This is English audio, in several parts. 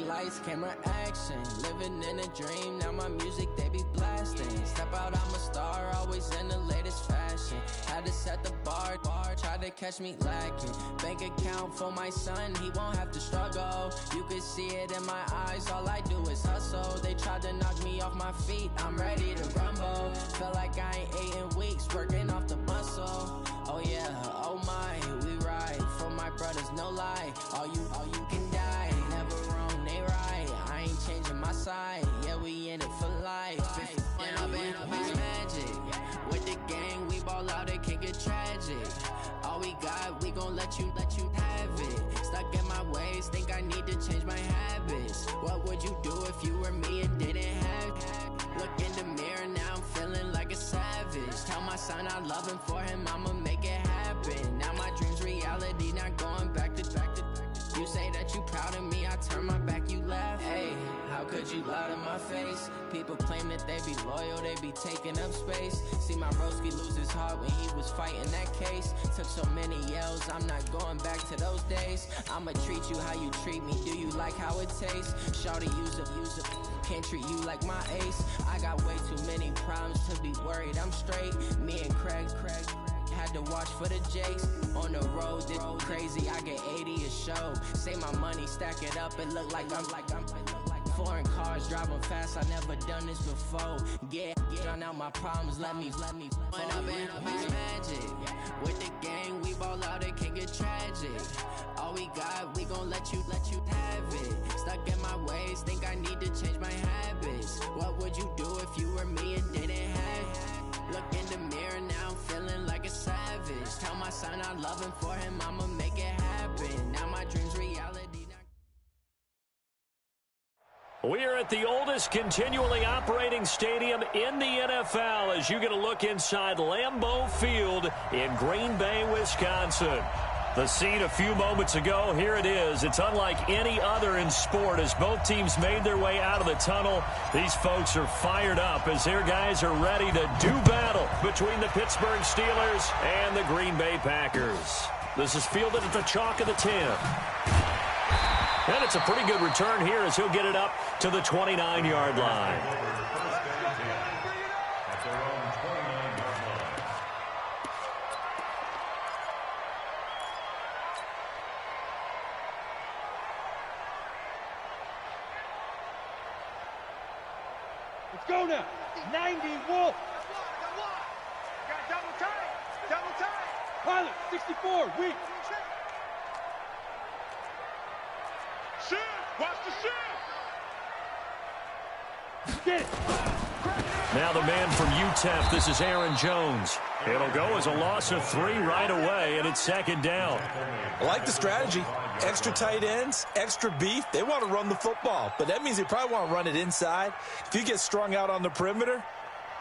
lights, camera, action. Living in a dream, now my music, they be blasting. Step out, I'm a star, always in the latest fashion. Had to set the bar, try to catch me lacking. Bank account for my son, he won't have to struggle. You can see it in my eyes, all I do is hustle. They tried to knock me off my feet, I'm ready to rumble. Feel like I ain't ate in weeks, working off the muscle. Oh yeah, oh my, we ride for my brothers, no lie. All you can die, never wrong, they right. I ain't changing my side, yeah, we in it for life. And I've been magic. With the gang, we ball out, it can get tragic. All we got, we gon' let you have it. Stuck in my ways, think I need to change my habits. What would you do if you were me and didn't have it? Look in the mirror, now I'm feeling like a savage. Tell my son I love him, for him I'ma make it happen. Now my dream's reality, not going back to. You say that you proud of me, I turn my back, you laugh. Hey, how could you lie to my face? People claim that they be loyal, they be taking up space. See my broski lose his heart when he was fighting that case. Took so many yells, I'm not going back to those days. I'ma treat you how you treat me, do you like how it tastes? Shawty, use it, can't treat you like my ace. I got way too many problems to be worried, I'm straight. Me and Craig had to watch for the Jakes. On the road, this crazy, I get 80 a show. Say my money, stack it up, it look like I'm foreign cars, driving fast, I never done this before. Get drown out my problems, let me When I've been magic. With the gang, we ball out, it can get tragic. All we got, we gon' let you have it. Stuck in my ways, think I need to change my habits. What would you do if you were me and didn't have it? Look in the mirror, now I'm feeling like a savage. Tell my son I love him, for him I'ma make it happen. Now my dream's reality. We are at the oldest continually operating stadium in the NFL as you get a look inside Lambeau Field in Green Bay, Wisconsin. The scene a few moments ago, here it is. It's unlike any other in sport as both teams made their way out of the tunnel. These folks are fired up as their guys are ready to do battle between the Pittsburgh Steelers and the Green Bay Packers. This is fielded at the chalk of the 10. And it's a pretty good return here as he'll get it up to the 29-yard line. Let's go now. 90, Wolf. Got double tight. Pilot, 64, weak. Shoot! Watch the shoot! Get it. Now the man from UTEP, this is Aaron Jones. It'll go as a loss of 3 right away, and it's second down. I like the strategy. Extra tight ends, extra beef. They want to run the football, but that means they probably want to run it inside. If you get strung out on the perimeter,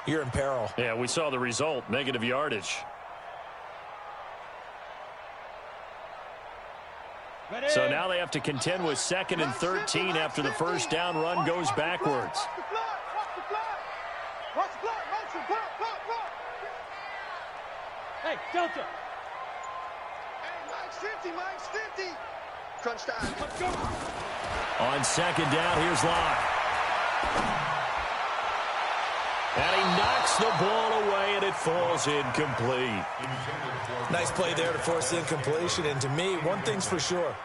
you're in peril. Yeah, we saw the result, negative yardage. Ready. So now they have to contend with 2nd and 13 after the first down run goes backwards. Watch the block. Block. Hey, Delta. Hey, Mike's 50. Crunch time. Let's go. On second down, here's Locke. And he knocks the ball away, and it falls incomplete. Nice play there to force incompletion. And to me, one thing's for sure.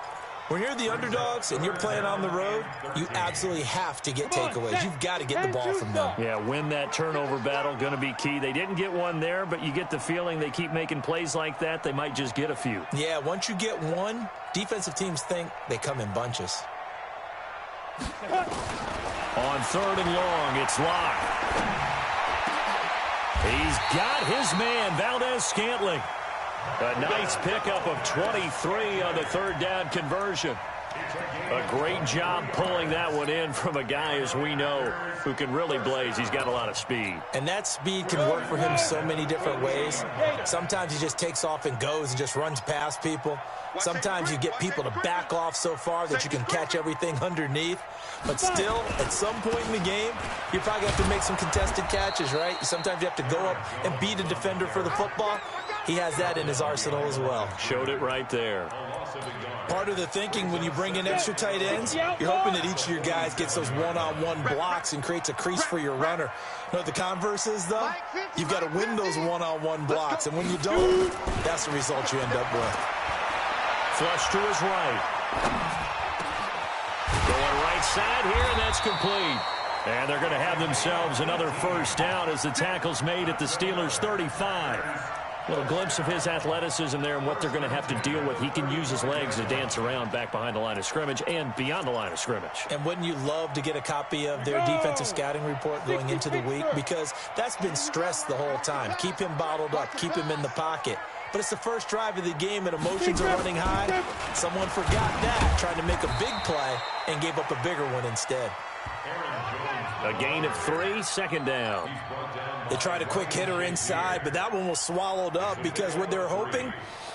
When you're the underdogs and you're playing on the road, you absolutely have to get takeaways. You've got to get the ball from them. Yeah, win that turnover battle, going to be key. They didn't get one there, but you get the feeling they keep making plays like that, they might just get a few. Yeah, once you get one, defensive teams think they come in bunches. On 3rd and long, it's Locke. He's got his man, Valdez-Scantling. A nice pickup of 23 on the 3rd down conversion. A great job pulling that one in from a guy, as we know, who can really blaze. He's got a lot of speed. And that speed can work for him so many different ways. Sometimes he just takes off and goes and just runs past people. Sometimes you get people to back off so far that you can catch everything underneath. But still, at some point in the game, you probably have to make some contested catches, right? Sometimes you have to go up and beat a defender for the football. He has that in his arsenal as well. Showed it right there. Part of the thinking when you bring in extra tight ends, you're hoping that each of your guys gets those one-on-one blocks and creates a crease for your runner. You know what the converse is, though? You've got to win those one-on-one blocks, and when you don't, that's the result you end up with. Flush to his right. Going right side here, and that's complete. And they're going to have themselves another first down as the tackle's made at the Steelers' 35. A little glimpse of his athleticism there and what they're going to have to deal with. He can use his legs to dance around back behind the line of scrimmage and beyond the line of scrimmage. And wouldn't you love to get a copy of their defensive scouting report going into the week? Because that's been stressed the whole time. Keep him bottled up. Keep him in the pocket. But it's the first drive of the game and emotions are running high. Someone forgot that, tried to make a big play and gave up a bigger one instead. A gain of 3, second down. They tried a quick hitter inside, but that one was swallowed up because what they're hoping,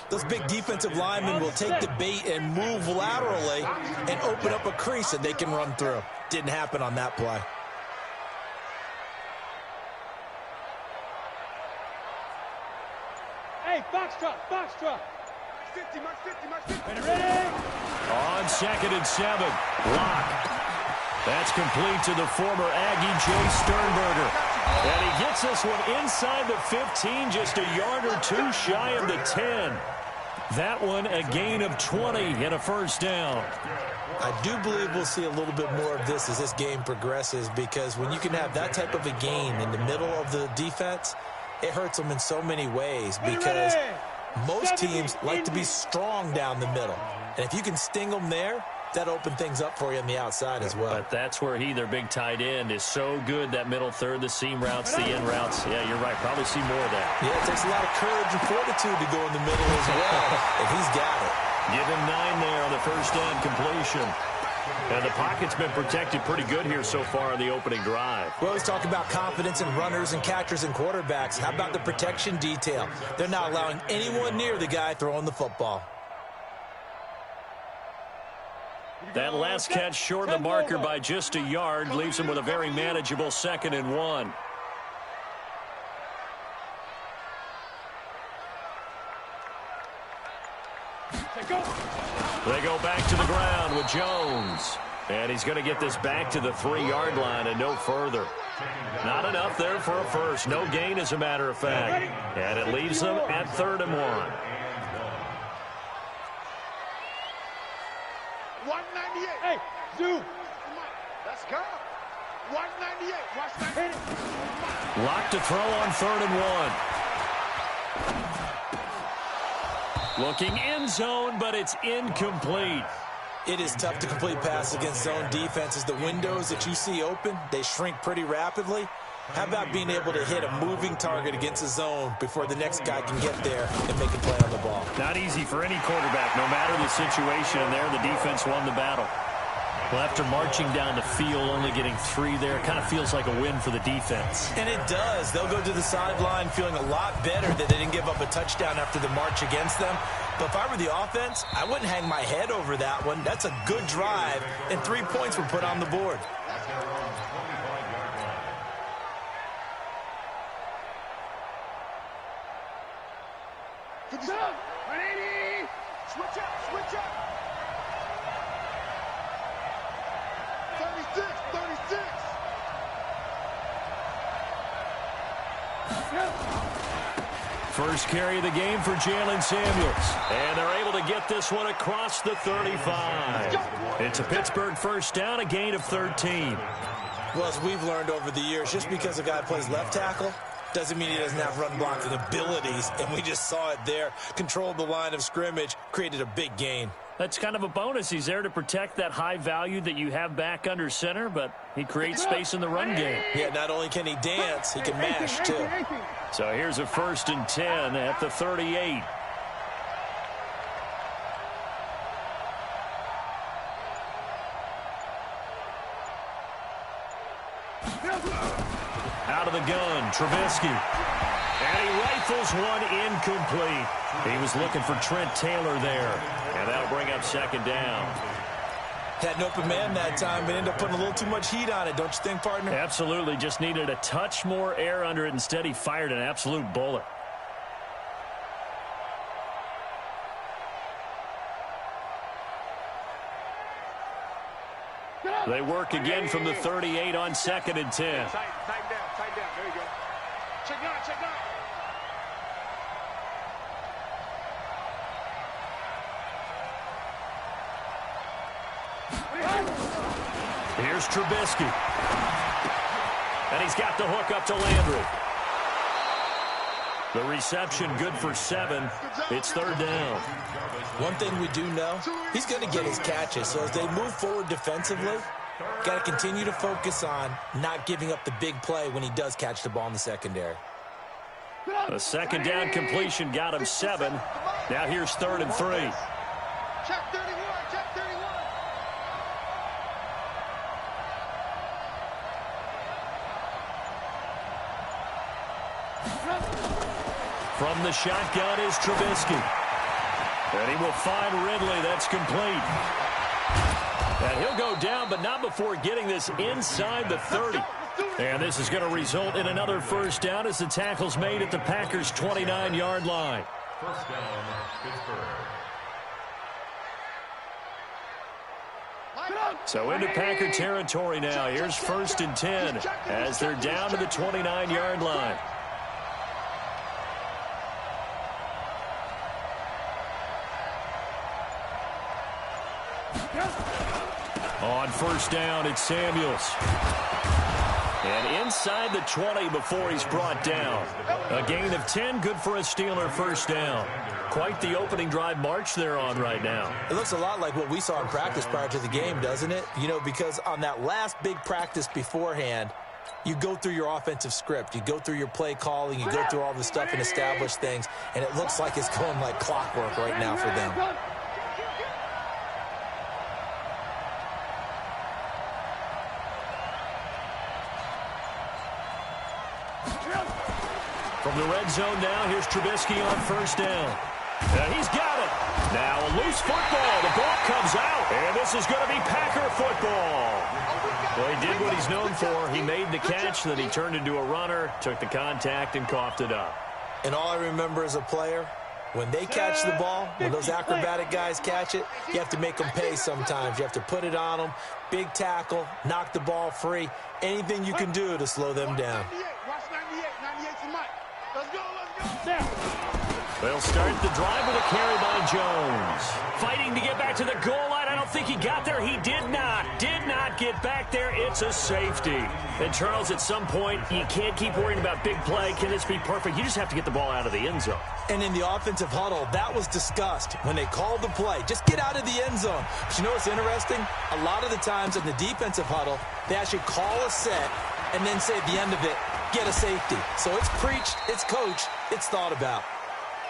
those big defensive linemen will take the bait and move laterally and open up a crease that they can run through. Didn't happen on that play. Hey, box truck. 50, mark 50, mark 50. Ready? On 2nd and 7. Block. That's complete to the former Aggie, Jay Sternberger. And he gets this one inside the 15, just a yard or two shy of the 10. That one a gain of 20 and a first down. I do believe we'll see a little bit more of this as this game progresses, because when you can have that type of a gain in the middle of the defense, it hurts them in so many ways, because most teams like to be strong down the middle. And if you can sting them there, that opened things up for you on the outside as well. But that's where their big tight end, is so good, that middle third, the seam routes, the in routes. Yeah, you're right. Probably see more of that. Yeah, it takes a lot of courage and fortitude to go in the middle as well, and he's got it. Give him 9 there on the first down completion. And the pocket's been protected pretty good here so far in the opening drive. We always talk about confidence in runners and catchers and quarterbacks. How about the protection detail? They're not allowing anyone near the guy throwing the football. That last catch short of the marker by just a yard leaves him with a very manageable 2nd and 1. They go back to the ground with Jones. And he's going to get this back to the 3-yard line and no further. Not enough there for a first. No gain, as a matter of fact. And it leaves them at 3rd and 1. 198. Hey, Zoo. Let's go. 198. Watch that. Hit it. Locked to throw on 3rd and 1. Looking end zone, but it's incomplete. It is tough to complete passes against zone defenses. The windows that you see open, they shrink pretty rapidly. How about being able to hit a moving target against a zone before the next guy can get there and make a play on the ball? Not easy for any quarterback, no matter the situation. And there, the defense won the battle. Well, after marching down the field, only getting 3 there, kind of feels like a win for the defense. And it does. They'll go to the sideline feeling a lot better that they didn't give up a touchdown after the march against them. But if I were the offense, I wouldn't hang my head over that one. That's a good drive, and 3 points were put on the board. Switch up, switch up. 36, 36. First carry of the game for Jalen Samuels. And they're able to get this one across the 35. It's a Pittsburgh first down, a gain of 13. Well, as we've learned over the years, just because a guy plays left tackle doesn't mean he doesn't have run blocking abilities, and we just saw it there. Controlled the line of scrimmage, created a big gain. That's kind of a bonus. He's there to protect that high value that you have back under center, but he creates space in the run game. Yeah, not only can he dance, he can mash, too. So here's a 1st and 10 at the 38. Out of the gun, Trubisky. And he rifles one incomplete. He was looking for Trent Taylor there. And that'll bring up 2nd down. Had an open man that time, but ended up putting a little too much heat on it, don't you think, partner? Absolutely. Just needed a touch more air under it. Instead, he fired an absolute bullet. They work again from the 38 on 2nd and 10. Tighten down, tighten down. There you go. Check nine, check nine. Here's Trubisky. And he's got the hook up to Landry. The reception good for 7. It's 3rd down. One thing we do know, he's going to get his catches. So as they move forward defensively, got to continue to focus on not giving up the big play when he does catch the ball in the secondary. A 2nd down completion got him 7. Now here's 3rd and 3. Check 31, check 31. From the shotgun is Trubisky. And he will find Ridley. That's complete. And he'll go down, but not before getting this inside the 30. And this is going to result in another 1st down as the tackle's made at the Packers' 29-yard line. 1st down, Pittsburgh. So into Packer territory now. Here's 1st and 10 as they're down to the 29-yard line. On 1st down, it's Samuels. And inside the 20 before he's brought down. A gain of 10, good for a Steeler 1st down. Quite the opening drive march they're on right now. It looks a lot like what we saw in practice prior to the game, doesn't it? You know, because on that last big practice beforehand, you go through your offensive script. You go through your play calling. You go through all the stuff and establish things. And it looks like it's going like clockwork right now for them. From the red zone now, here's Trubisky on 1st down. And he's got it. Now a loose football. The ball comes out. And this is going to be Packer football. Well, he did what he's known for. He made the catch, then he turned into a runner, took the contact, and coughed it up. And all I remember as a player, when they catch the ball, when those acrobatic guys catch it, you have to make them pay sometimes. You have to put it on them, big tackle, knock the ball free, anything you can do to slow them down. Watch 98, 98 to Mike. Let's go, let's go. They'll start the drive with a carry by Jones. Fighting to get back to the goal line. I don't think he got there. He did not get back there. It's a safety. And, Charles, at some point, you can't keep worrying about big play. Can this be perfect? You just have to get the ball out of the end zone. And in the offensive huddle, that was discussed when they called the play. Just get out of the end zone. But you know what's interesting? A lot of the times in the defensive huddle, they actually call a set and then say at the end of it, get a safety. So it's preached, it's coached, it's thought about.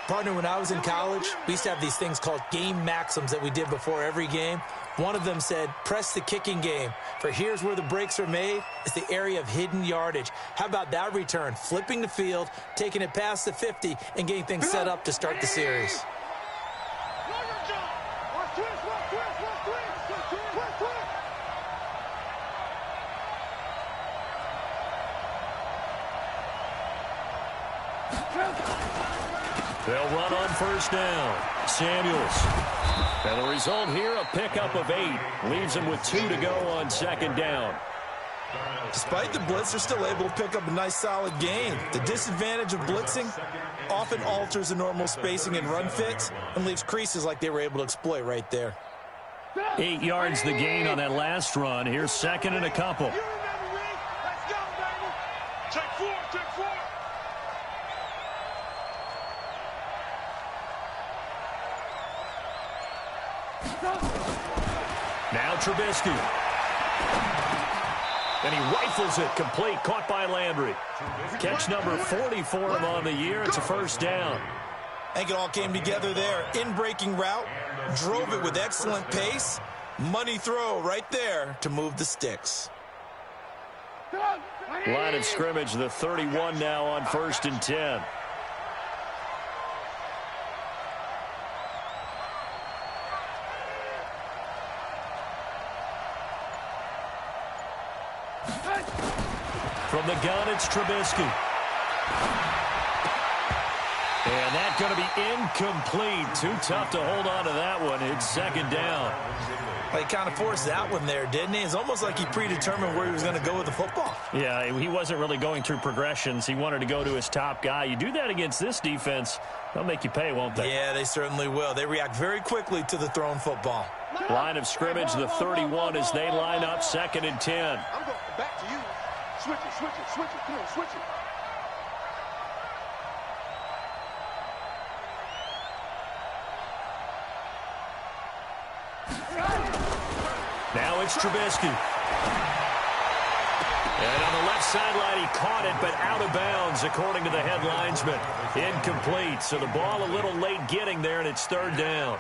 Partner, when I was in college, we used to have these things called game maxims that we did before every game. One of them said, press the kicking game, for here's where the breaks are made. It's the area of hidden yardage. How about that return? Flipping the field, taking it past the 50, and getting things set up to start the series. They'll run on 1st down. Samuels. And the result here, a pickup of 8. Leaves them with 2 to go on 2nd down. Despite the blitz, they're still able to pick up a nice, solid gain. The disadvantage of blitzing often alters the normal spacing and run fits and leaves creases like they were able to exploit right there. 8 yards the gain on that last run. Here's 2nd and a couple. You remember me? Let's go, baby. Check 4, check 4. Now Trubisky. And he rifles it complete. Caught by Landry. Catch number 44 on the year. It's a 1st down. I think it all came together there. In-breaking route. Drove it with excellent pace. Money throw right there to move the sticks. Line of scrimmage, the 31 now on 1st and 10. From the gun, it's Trubisky. And that going to be incomplete. Too tough to hold on to that one. It's second down. Well, he kind of forced that one there, didn't he? It's almost like he predetermined where he was going to go with the football. Yeah, he wasn't really going through progressions. He wanted to go to his top guy. You do that against this defense, they'll make you pay, won't they? Yeah, they certainly will. They react very quickly to the thrown football. Line of scrimmage, the 31 as they line up, 2nd and 10. I'm going back to you. Switch it, switch it, switch it. Come on, switch it. Now it's Trubisky. And on the left sideline, he caught it, but out of bounds, according to the head linesman. Incomplete. So the ball a little late getting there, and it's 3rd down.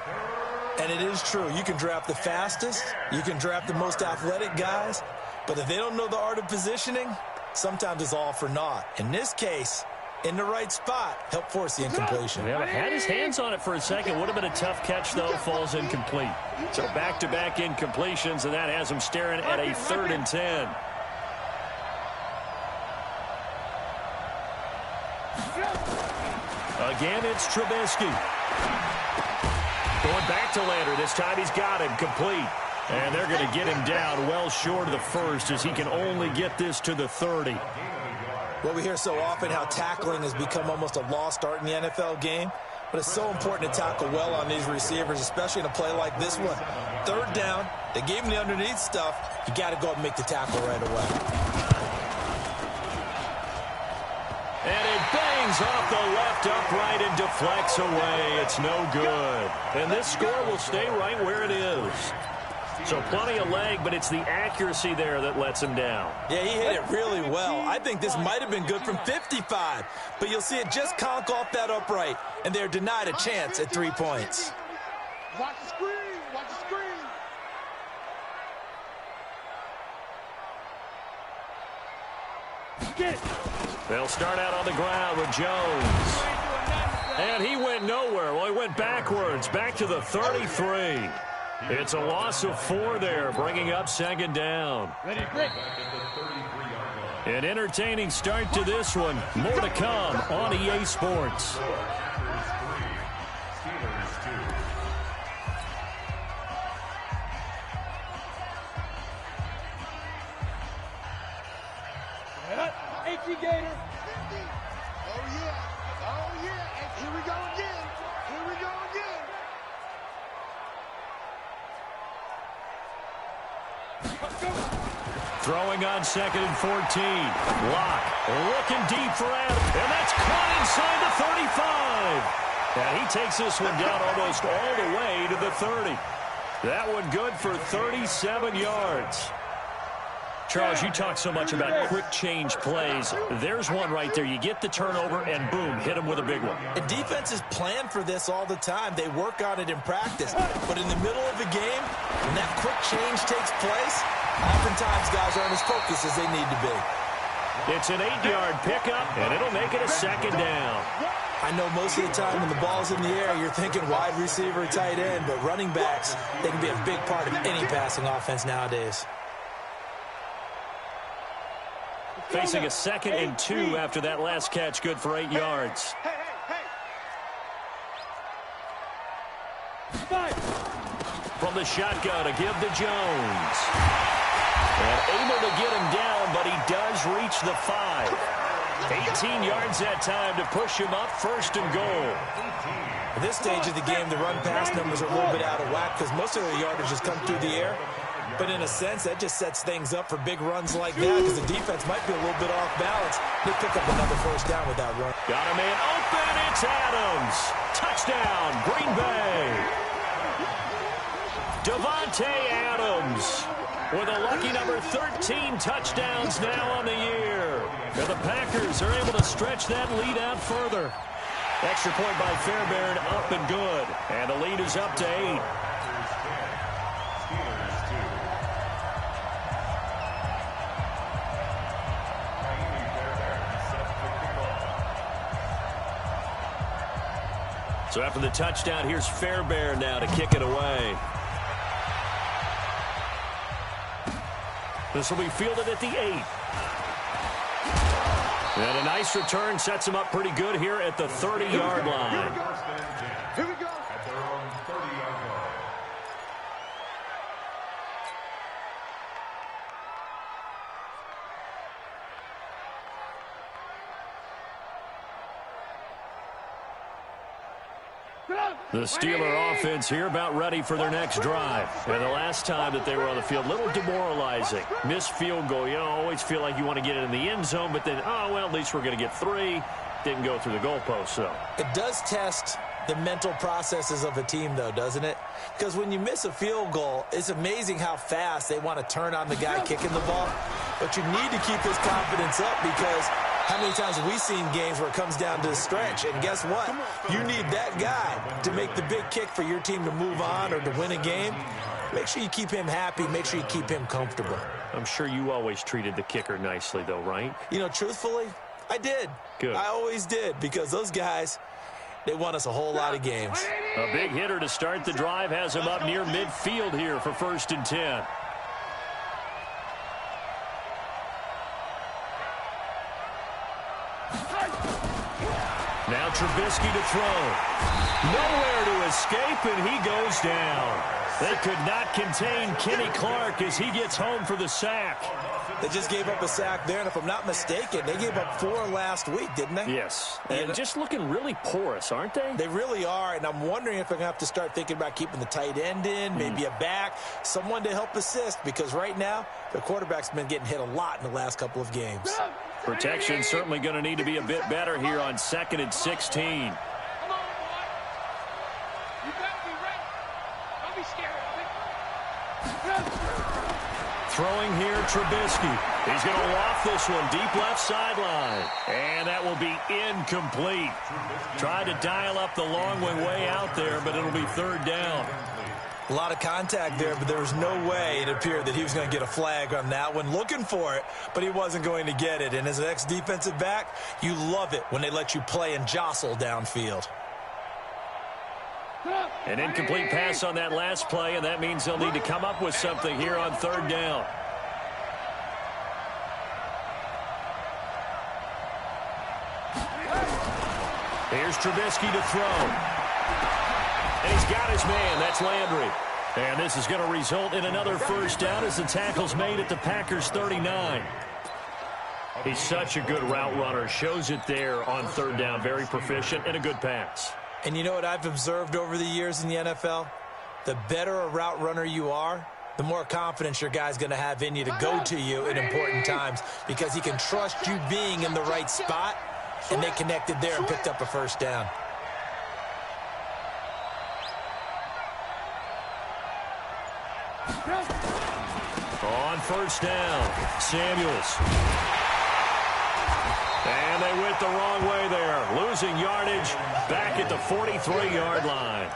And it is true. You can draft the fastest. You can draft the most athletic guys. But if they don't know the art of positioning, sometimes it's all for naught. In this case, in the right spot, help force the incompletion. Yeah, had his hands on it for a second. Would have been a tough catch, though. Falls incomplete. So back-to-back incompletions, and that has him staring at a 3rd and 10. Again, it's Trubisky. Going back to Lander. This time he's got him complete. And they're going to get him down well short of the first as he can only get this to the 30. Well, we hear so often how tackling has become almost a lost art in the NFL game. But it's so important to tackle well on these receivers, especially in a play like this one. 3rd down, they gave him the underneath stuff. You got to go and make the tackle right away. And it bangs off the left upright and deflects away. It's no good. And this score will stay right where it is. So plenty of leg, but it's the accuracy there that lets him down. Yeah, he hit it really well. I think this might have been good from 55. But you'll see it just conk off that upright, and they're denied a chance at 3 points. Watch the screen. Watch the screen. Get it. They'll start out on the ground with Jones. And he went nowhere. Well, he went backwards, back to the 33. It's a loss of 4 there, bringing up 2nd down. Ready, quick. An entertaining start to this one. More to come on EA Sports. HE Gator. Oh, yeah. Oh, yeah. And here we go again. Here we go again. Throwing on 2nd and 14. Lock looking deep for Adams. And that's caught inside the 35. And he takes this one down almost all the way to the 30. That one good for 37 yards. Charles, you talk so much about quick change plays. There's one right there. You get the turnover, and boom, hit him with a big one. And defenses plan for this all the time. They work on it in practice. But in the middle of the game, when that quick change takes place, oftentimes guys aren't as focused as they need to be. It's an 8-yard pickup, and it'll make it a 2nd down. I know most of the time when the ball's in the air, you're thinking wide receiver, tight end, but running backs, they can be a big part of any passing offense nowadays. Facing a 2nd and 2 after that last catch, good for 8 yards. Hey, hey, hey. From the shotgun to give to Jones. And able to get him down, but he does reach the 5. 18 yards that time to push him up, 1st and goal. At this stage of the game, the run-pass numbers are a little bit out of whack because most of their yardage has come through the air. But in a sense, that just sets things up for big runs like that because the defense might be a little bit off balance. They pick up another 1st down with that run. Got a man open. It's Adams. Touchdown, Green Bay. Davante Adams with a lucky number 13 touchdowns now on the year. And the Packers are able to stretch that lead out further. Extra point by Fairbairn, up and good. And the lead is up to 8. So after the touchdown, here's Fairbairn now to kick it away. This will be fielded at the 8. And a nice return sets him up pretty good here at the 30-yard line. Here we go. At their own 30-yard line. The Steeler offense here about ready for their next drive. And the last time that they were on the field, a little demoralizing. Missed field goal. You always feel like you want to get it in the end zone, but then, oh, well, at least we're going to get 3. Didn't go through the goalpost, so. It does test the mental processes of a team, though, doesn't it? Because when you miss a field goal, it's amazing how fast they want to turn on the guy kicking the ball. But you need to keep his confidence up, because how many times have we seen games where it comes down to the stretch? And guess what? You need that guy to make the big kick for your team to move on or to win a game. Make sure you keep him happy. Make sure you keep him comfortable. I'm sure you always treated the kicker nicely, though, right? You know, truthfully, I did. Good. I always did, because those guys, they won us a whole lot of games. A big hitter to start the drive has him up near midfield here for 1st and 10. Now Trubisky to throw. Nowhere to escape, and he goes down. They could not contain Kenny Clark as he gets home for the sack. They just gave up a sack there, and if I'm not mistaken, they gave up 4 last week, didn't they? Yes. And just looking really porous, aren't they? They really are, and I'm wondering if they're going to have to start thinking about keeping the tight end in, maybe a back, someone to help assist, because right now, the quarterback's been getting hit a lot in the last couple of games. Protection certainly going to need to be a bit better here on 2nd and 16. Throwing here, Trubisky. He's going to loft this one deep left sideline. And that will be incomplete. Tried to dial up the long way out there, but it'll be 3rd down. A lot of contact there, but there was no way it appeared that he was going to get a flag on that one. Looking for it, but he wasn't going to get it. And as an ex-defensive back, you love it when they let you play and jostle downfield. An incomplete pass on that last play, and that means they'll need to come up with something here on 3rd down. Here's Trubisky to throw. And he's got his man. That's Landry. And this is going to result in another 1st down as the tackle's made at the Packers' 39. He's such a good route runner. Shows it there on 3rd down. Very proficient and a good pass. And you know what I've observed over the years in the NFL? The better a route runner you are, the more confidence your guy's going to have in you to go to you in important times, because he can trust you being in the right spot, and they connected there and picked up a 1st down. On 1st down, Samuels. And they went the wrong way there. Losing yardage back at the 43-yard line.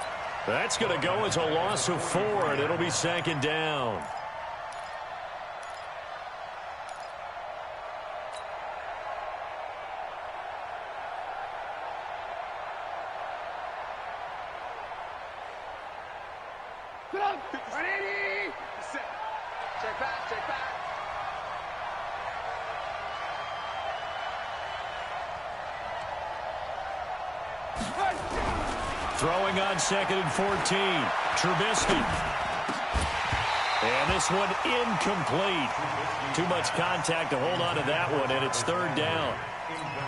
That's going to go as a loss of 4, and it'll be 2nd down. Check back, check back. Throwing on 2nd and 14. Trubisky. And this one incomplete. Too much contact to hold on to that one, and it's 3rd down.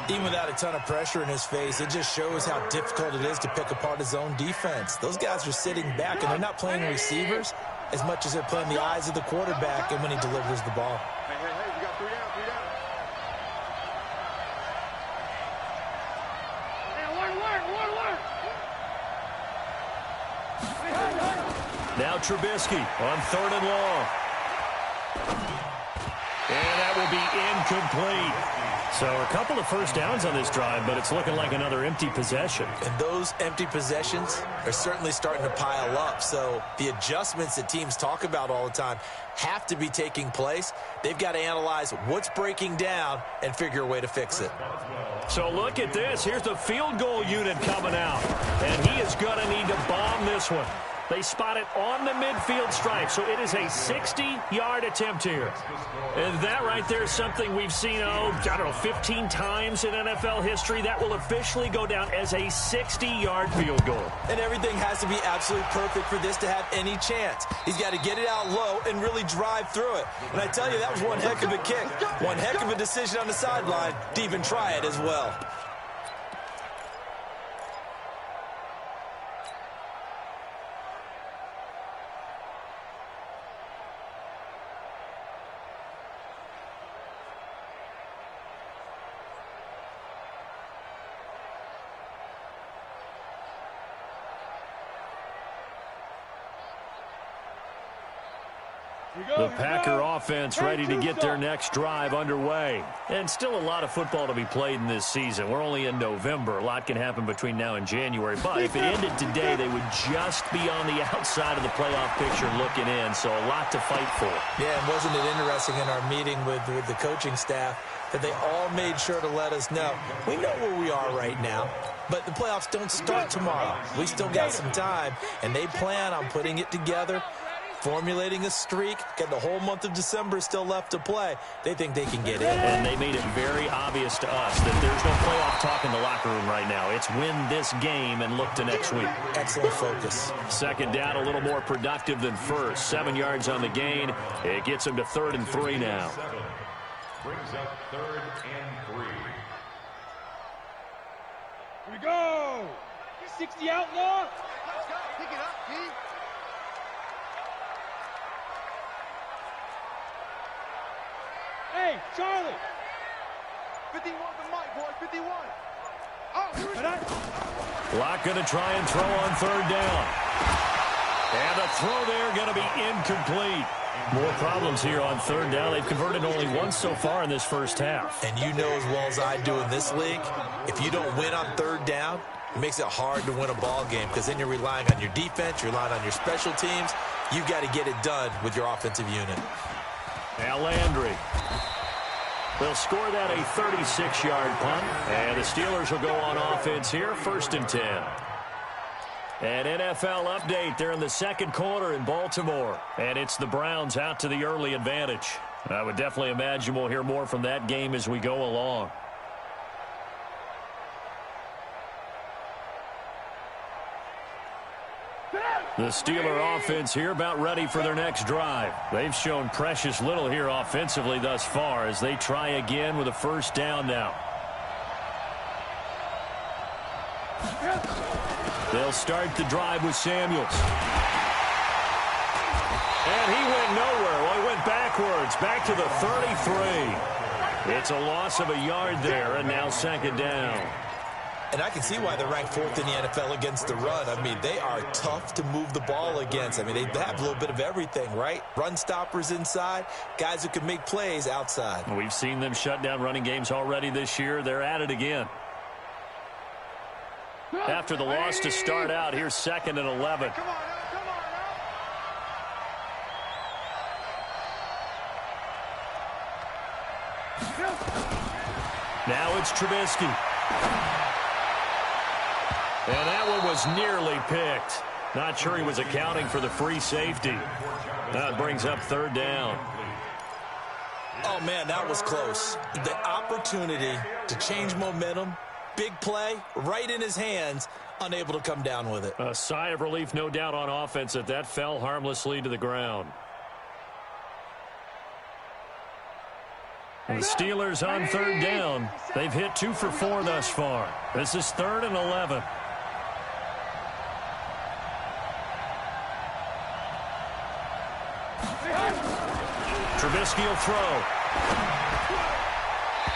Even without a ton of pressure in his face, it just shows how difficult it is to pick apart his own defense. Those guys are sitting back, and they're not playing receivers as much as they're playing the eyes of the quarterback and when he delivers the ball. Hey, we got 3 down, 3 down. Now Trubisky on 3rd and long. And that will be incomplete. So a couple of 1st downs on this drive, but it's looking like another empty possession. And those empty possessions are certainly starting to pile up. So the adjustments that teams talk about all the time have to be taking place. They've got to analyze what's breaking down and figure a way to fix it. So look at this. Here's the field goal unit coming out. And he is going to need to bomb this one. They spot it on the midfield stripe, so it is a 60-yard attempt here. And that right there is something we've seen, I don't know, 15 times in NFL history. That will officially go down as a 60-yard field goal. And everything has to be absolutely perfect for this to have any chance. He's got to get it out low and really drive through it. And I tell you, that was one heck of a kick. One heck of a decision on the sideline to even try it as well. The Packer offense ready to get their next drive underway. And still a lot of football to be played in this season. We're only in November. A lot can happen between now and January. But if it ended today, they would just be on the outside of the playoff picture looking in. So a lot to fight for. Yeah, and wasn't it interesting in our meeting with the coaching staff that they all made sure to let us know, we know where we are right now, but the playoffs don't start tomorrow. We still got some time, and they plan on putting it together, formulating a streak, got the whole month of December still left to play. They think they can get in. And they made it very obvious to us that there's no playoff talk in the locker room right now. It's win this game and look to next week. Excellent focus. Second down, a little more productive than first. 7 yards on the gain. It gets them to 3rd and 3 now. Brings up 3rd and 3. Here we go. 60 outlaw. Let's go. Pick it up, Keith. Hey, Charlie. 51 to Mike, boy. 51. Oh, here's Locke going to try and throw on 3rd down. And the throw there going to be incomplete. More problems here on 3rd down. They've converted only once so far in this first half. And you know as well as I do in this league, if you don't win on 3rd down, it makes it hard to win a ball game because then you're relying on your defense, you're relying on your special teams. You've got to get it done with your offensive unit. Now Landry. They'll score that a 36-yard punt. And the Steelers will go on offense here, 1st and 10. An NFL update there in the second quarter in Baltimore. And it's the Browns out to the early advantage. I would definitely imagine we'll hear more from that game as we go along. The Steeler offense here about ready for their next drive. They've shown precious little here offensively thus far as they try again with a 1st down now. They'll start the drive with Samuels. And he went nowhere. Well, he went backwards, back to the 33. It's a loss of a yard there, and now 2nd down. And I can see why they're ranked 4th in the NFL against the run. I mean, they are tough to move the ball against. I mean, they have a little bit of everything, right? Run stoppers inside, guys who can make plays outside. We've seen them shut down running games already this year. They're at it again. After the loss to start out, here's 2nd and 11. Come on, come on, Now it's Trubisky. And that one was nearly picked. Not sure he was accounting for the free safety. That brings up 3rd down. Oh, man, that was close. The opportunity to change momentum, big play, right in his hands, unable to come down with it. A sigh of relief, no doubt, on offense that that fell harmlessly to the ground. And the Steelers on 3rd down. They've hit 2 for 4 thus far. This is 3rd and 11. Trubisky will throw.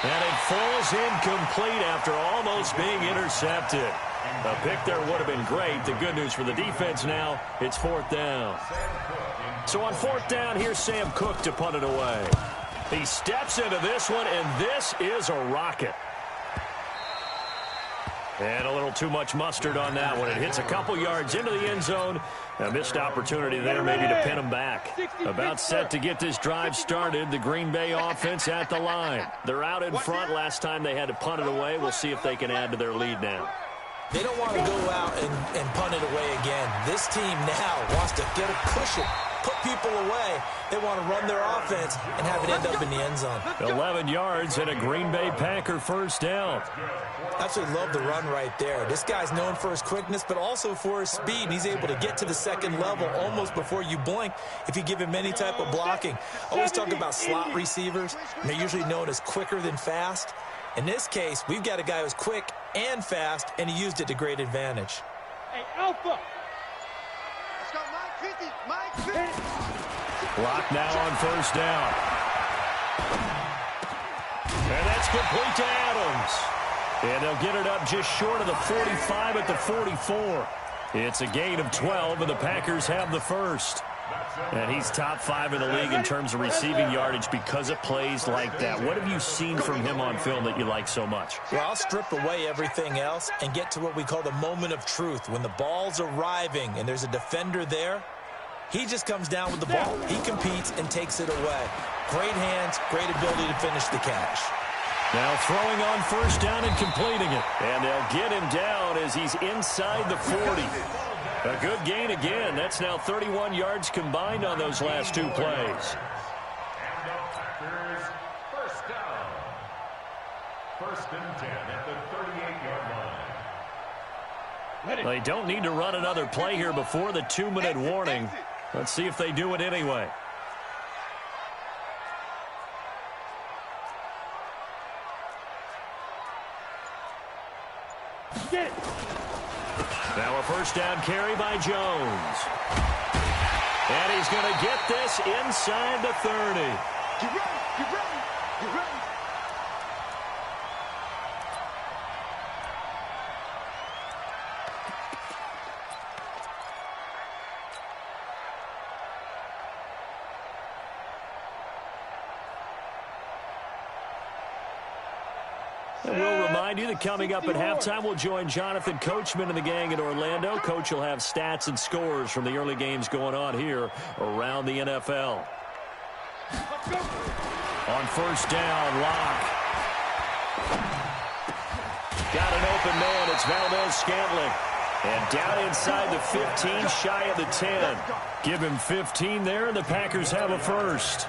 And it falls incomplete after almost being intercepted. A pick there would have been great. The good news for the defense now, it's 4th down. So on 4th down, here's Sam Cook to punt it away. He steps into this one, and this is a rocket. And a little too much mustard on that one. It hits a couple yards into the end zone. A missed opportunity there maybe to pin him back. About set to get this drive started. The Green Bay offense at the line. They're out in front. Last time they had to punt it away. We'll see if they can add to their lead now. They don't want to go out and punt it away again. This team now wants to get a cushion, put people away. They want to run their offense and have it end up in the end zone. 11 yards and a Green Bay Packer first down. Absolutely love the run right there. This guy's known for his quickness, but also for his speed. And he's able to get to the second level almost before you blink if you give him any type of blocking. Always talk about slot receivers, and they're usually known as quicker than fast. In this case, we've got a guy who's quick and fast, and he used it to great advantage. Hey, Alpha! Let's go, Mike 50, Mike 50. Clock now on first down. And that's complete to Adams. And they'll get it up just short of the 45 at the 44. It's a gain of 12, and the Packers have the first. And he's top 5 in the league in terms of receiving yardage because it plays like that. What have you seen from him on film that you like so much? Well, I'll strip away everything else and get to what we call the moment of truth. When the ball's arriving and there's a defender there, he just comes down with the ball. He competes and takes it away. Great hands, great ability to finish the catch. Now throwing on first down and completing it. And they'll get him down as he's inside the 40. A good gain again. That's now 31 yards combined on those last 2 plays. And the Packers first down. First and 10 at the 38-yard line. They don't need to run another play here before the 2-minute warning. Let's see if they do it anyway. Get it! Now a first down carry by Jones. And he's going to get this inside the 30. Get ready, get ready, get ready. And we'll remind you that coming up at halftime, we'll join Jonathan Coachman and the gang in Orlando. Coach will have stats and scores from the early games going on here around the NFL. On first down, Locke. Got an open man. It's Valdez-Scantling. And down inside the 15, shy of the 10. Give him 15 there, and the Packers have a first.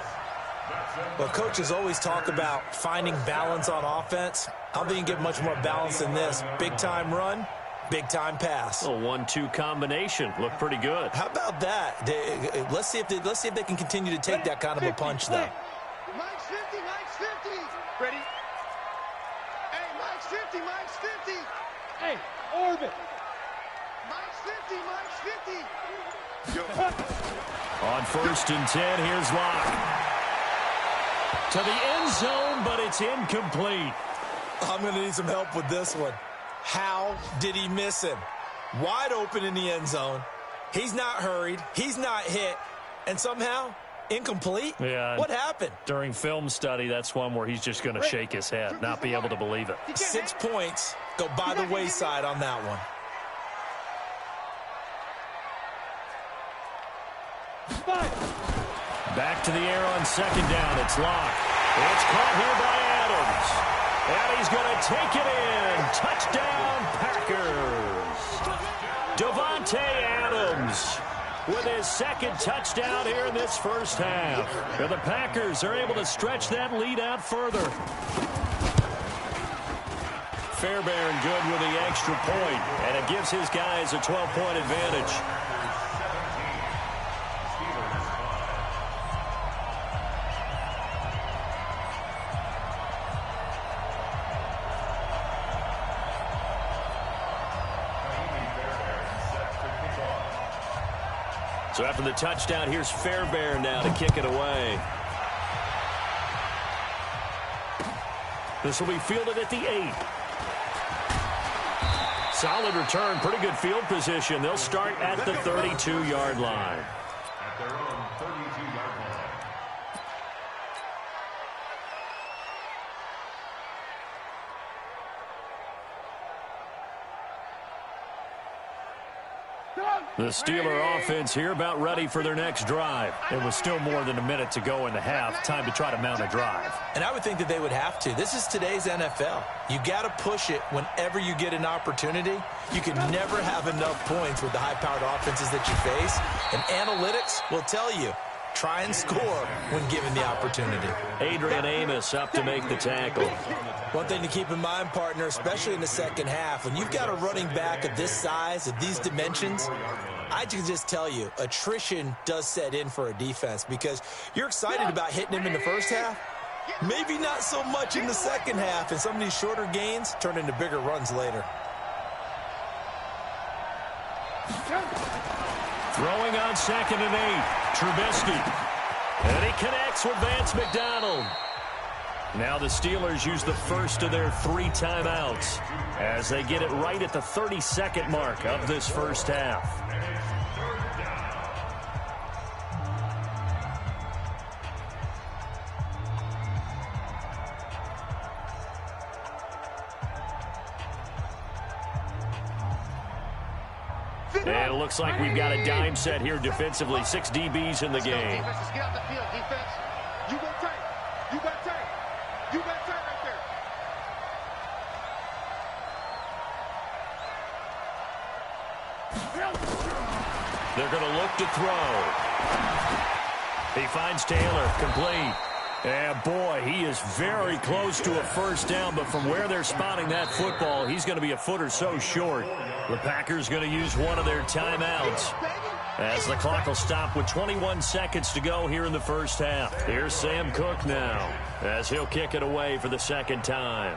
Well, coaches always talk about finding balance on offense. I don't think you can get much more balance than this. Big-time run, big-time pass. A 1-2 combination. Looked pretty good. How about that? Let's see if they can continue to take that kind of a punch, though. Mike's 50, Mike's 50. Ready? Hey, Mike's 50, Mike's 50. Hey, orbit! Mike's 50, Mike's 50. Yo. On first and 10, here's Locke. To the end zone, but it's incomplete. I'm going to need some help with this one. How did he miss him? Wide open in the end zone. He's not hurried. He's not hit. And somehow, incomplete? Yeah. What happened? During film study, that's one where he's just going to shake his head, not be able to believe it. 6 points go by the wayside on that one. Back to the air on second down. It's Locke. It's caught here by Adams. And he's going to take it in. Touchdown, Packers. Davante Adams with his second touchdown here in this first half. And the Packers are able to stretch that lead out further. Fairbairn good with the extra point, and it gives his guys a 12-point advantage. So after the touchdown, here's Fairbairn now to kick it away. This will be fielded at the 8. Solid return, pretty good field position. They'll start at the 32-yard line. At their own 32-yard line. The Steeler offense here about ready for their next drive. It was still more than a minute to go in the half. Time to try to mount a drive. And I would think that they would have to. This is today's NFL. You got to push it whenever you get an opportunity. You can never have enough points with the high-powered offenses that you face. And analytics will tell you, try and score when given the opportunity. Adrian Amos up to make the tackle. One thing to keep in mind, partner, especially in the second half, when you've got a running back of this size, of these dimensions, I can just tell you, attrition does set in for a defense because you're excited about hitting him in the first half. Maybe not so much in the second half, and some of these shorter gains turn into bigger runs later. Throwing on 2nd and 8. Trubisky. And he connects with Vance McDonald. Now the Steelers use the first of their 3 timeouts as they get it right at the 32nd mark of this first half. And it looks like we've got a dime set here defensively. 6 DBs in the game. Let's get out the field, defense. You go tight. You got tight. You got tight right there. They're going to look to throw. He finds Taylor, complete. And boy, he is very close to a first down, but from where they're spotting that football, he's going to be a foot or so short. The Packers going to use one of their timeouts as the clock will stop with 21 seconds to go here in the first half. Here's Sam Cook now as he'll kick it away for the second time.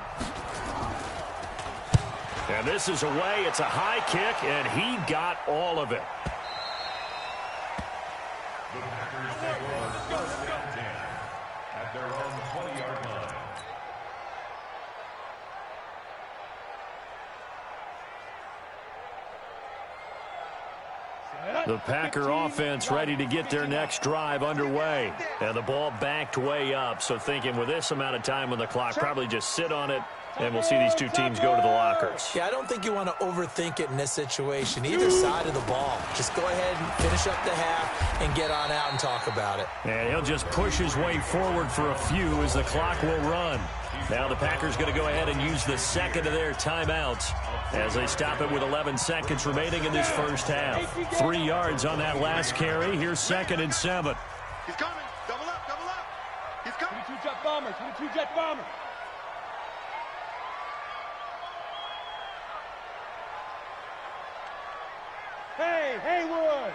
And this is away. It's a high kick, and he got all of it. The Packers take over first and 10 at their own 20-yard line. The Packer offense ready to get their next drive underway. And the ball backed way up, so thinking with this amount of time on the clock, probably just sit on it, and we'll see these two teams go to the lockers. Yeah, I don't think you want to overthink it in this situation. Either side of the ball. Just go ahead and finish up the half and get on out and talk about it. And he'll just push his way forward for a few as the clock will run. Now the Packers going to go ahead and use the second of their timeouts as they stop it with 11 seconds remaining in this first half. 3 yards on that last carry. Here's 2nd and 7. He's coming. Double up, double up. He's coming. 22 jet bombers, 22 jet bombers. Hey, Haywood.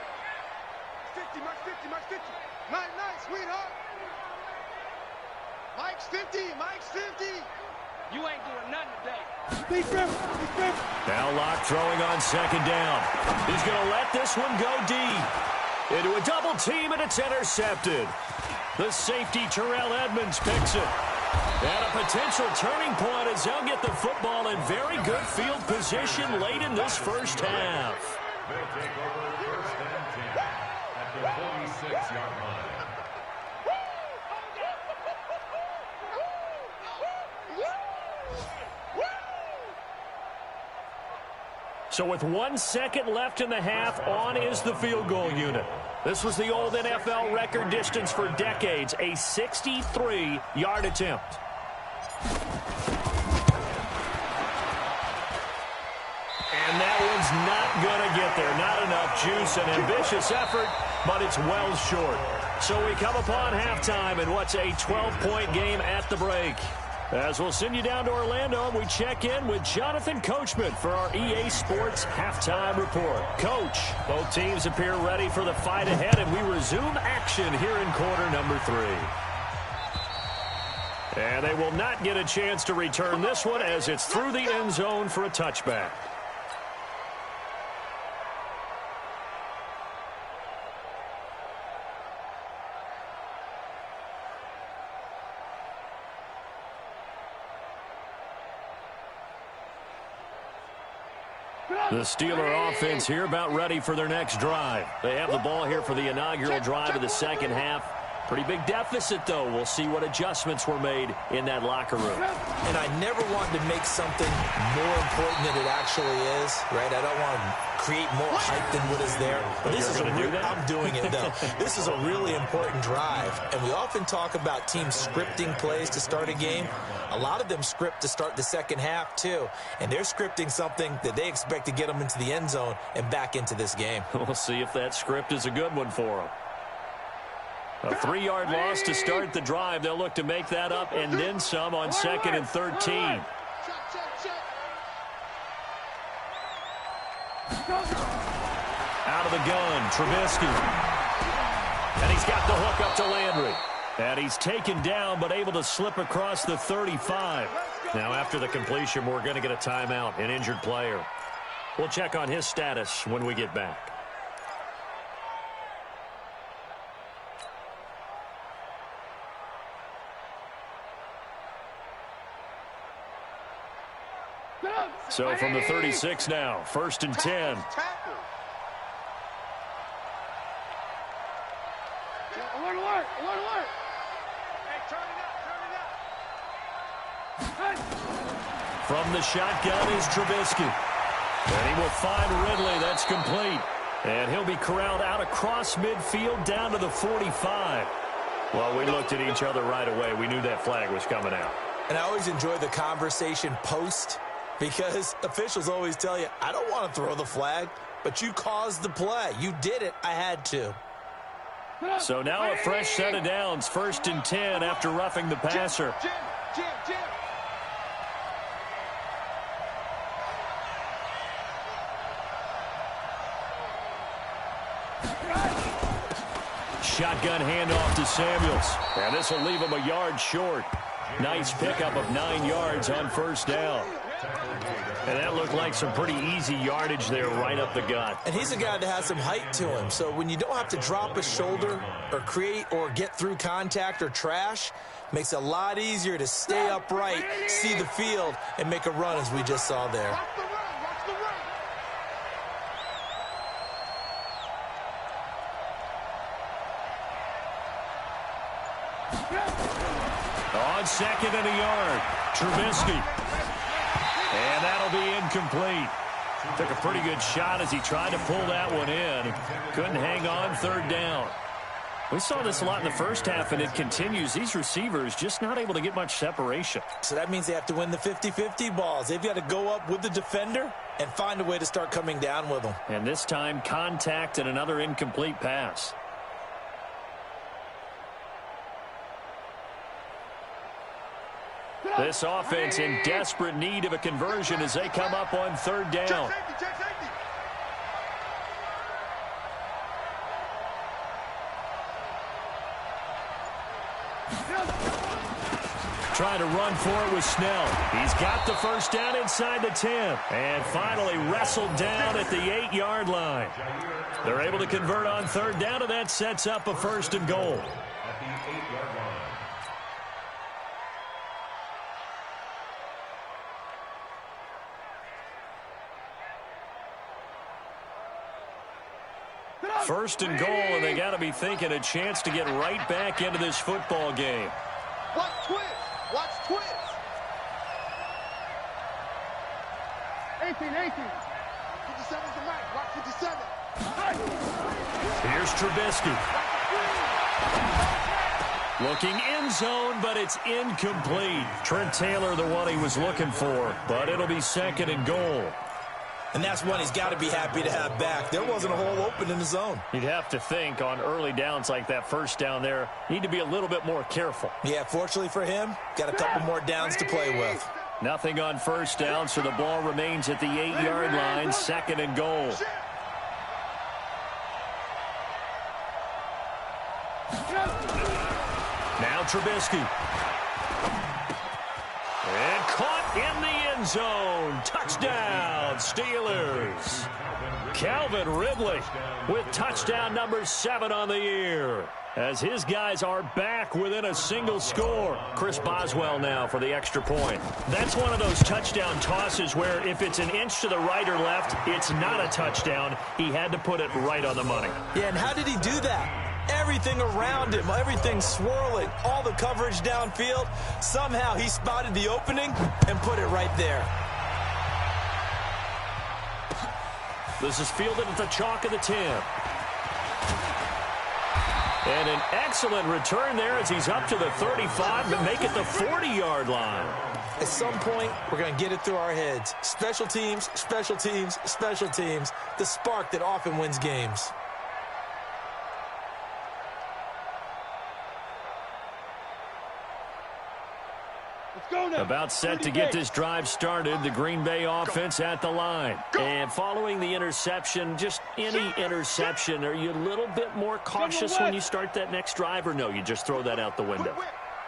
50, Mike's 50, Mike's 50. Nice, nice, sweetheart. Mike's 50, Mike's 50. You ain't doing nothing today. Speed grip, speed grip. Now Locke throwing on 2nd down. He's going to let this one go deep. Into a double team, and it's intercepted. The safety, Terrell Edmonds, picks it. And a potential turning point as they'll get the football in very good field position late in this first half. They'll take over first and 10 at the 46-yard line. So with 1 second left in the half, on is the field goal unit. This was the old NFL record distance for decades, a 63-yard attempt. And that one's not going to get there. Not enough juice, an ambitious effort, but it's well short. So we come upon halftime in what's a 12-point game at the break. As we'll send you down to Orlando, and we check in with Jonathan Coachman for our EA Sports Halftime Report. Coach, both teams appear ready for the fight ahead, and we resume action here in quarter number 3. And they will not get a chance to return this one as it's through the end zone for a touchback. The Steeler offense here about ready for their next drive. They have the ball here for the inaugural drive of the second half. Pretty big deficit, though. We'll see what adjustments were made in that locker room. And I never wanted to make something more important than it actually is, right? I don't want to create more hype than what is there. But this is I'm doing it, though. This is a really important drive. And we often talk about teams scripting plays to start a game. A lot of them script to start the second half, too. And they're scripting something that they expect to get them into the end zone and back into this game. We'll see if that script is a good one for them. A 3-yard loss to start the drive. They'll look to make that up and then some on 2nd and 13. Out of the gun, Trubisky. And he's got the hook up to Landry. And he's taken down but able to slip across the 35. Now after the completion, we're going to get a timeout, an injured player. We'll check on his status when we get back. So from the 36 now, 1st and 10. Alert. From the shotgun is Trubisky. And he will find Ridley. That's complete. And he'll be corralled out across midfield down to the 45. Well, we looked at each other right away. We knew that flag was coming out. And I always enjoy the conversation post, because officials always tell you, I don't want to throw the flag, but you caused the play. You did it. I had to. So now a fresh set of downs, 1st and 10 after roughing the passer. Jim. Shotgun handoff to Samuels. And this will leave him a yard short. Nice pickup of 9 yards on 1st down. And that looked like some pretty easy yardage there right up the gut. And he's a guy that has some height to him. So when you don't have to drop a shoulder or create or get through contact or trash, makes it a lot easier to stay upright, see the field, and make a run as we just saw there. Watch the run. On 2nd and a yard, Trubisky. And that'll be incomplete. Took a pretty good shot as he tried to pull that one in. Couldn't hang on 3rd down. We saw this a lot in the first half, and it continues. These receivers just not able to get much separation. So that means they have to win the 50-50 balls. They've got to go up with the defender and find a way to start coming down with them. And this time, contact and another incomplete pass. This offense in desperate need of a conversion as they come up on 3rd down. Trying to run for it with Snell. He's got the 1st down inside the 10. And finally wrestled down at the 8-yard line. They're able to convert on 3rd down, and that sets up a 1st and goal. First and goal, and they got to be thinking a chance to get right back into this football game. Watch twist. 18. 57's the mic. Watch 57. Here's Trubisky. Looking end zone, but it's incomplete. Trent Taylor, the one he was looking for, but it'll be 2nd and goal. And that's one he's got to be happy to have back. There wasn't a hole open in the zone. You'd have to think on early downs like that 1st down there, need to be a little bit more careful. Yeah, fortunately for him, got a couple more downs to play with. Nothing on 1st down, so the ball remains at the 8-yard line, 2nd and goal. Now Trubisky. And caught in the end zone. Touchdown, Steelers. Calvin Ridley with touchdown number 7 on the year, as his guys are back within a single score. Chris Boswell now for the extra point. That's one of those touchdown tosses where if it's an inch to the right or left, it's not a touchdown. He had to put it right on the money. Yeah, and how did he do that? Everything around him, everything swirling, all the coverage downfield. Somehow he spotted the opening and put it right there. This is fielded at the chalk of the 10. And an excellent return there as he's up to the 35 to make it the 40-yard line. At some point, we're going to get it through our heads. Special teams, special teams, special teams. The spark that often wins games. About set to get this drive started, the Green Bay offense at the line. And following the interception, just any interception, are you a little bit more cautious when you start that next drive, or no, you just throw that out the window?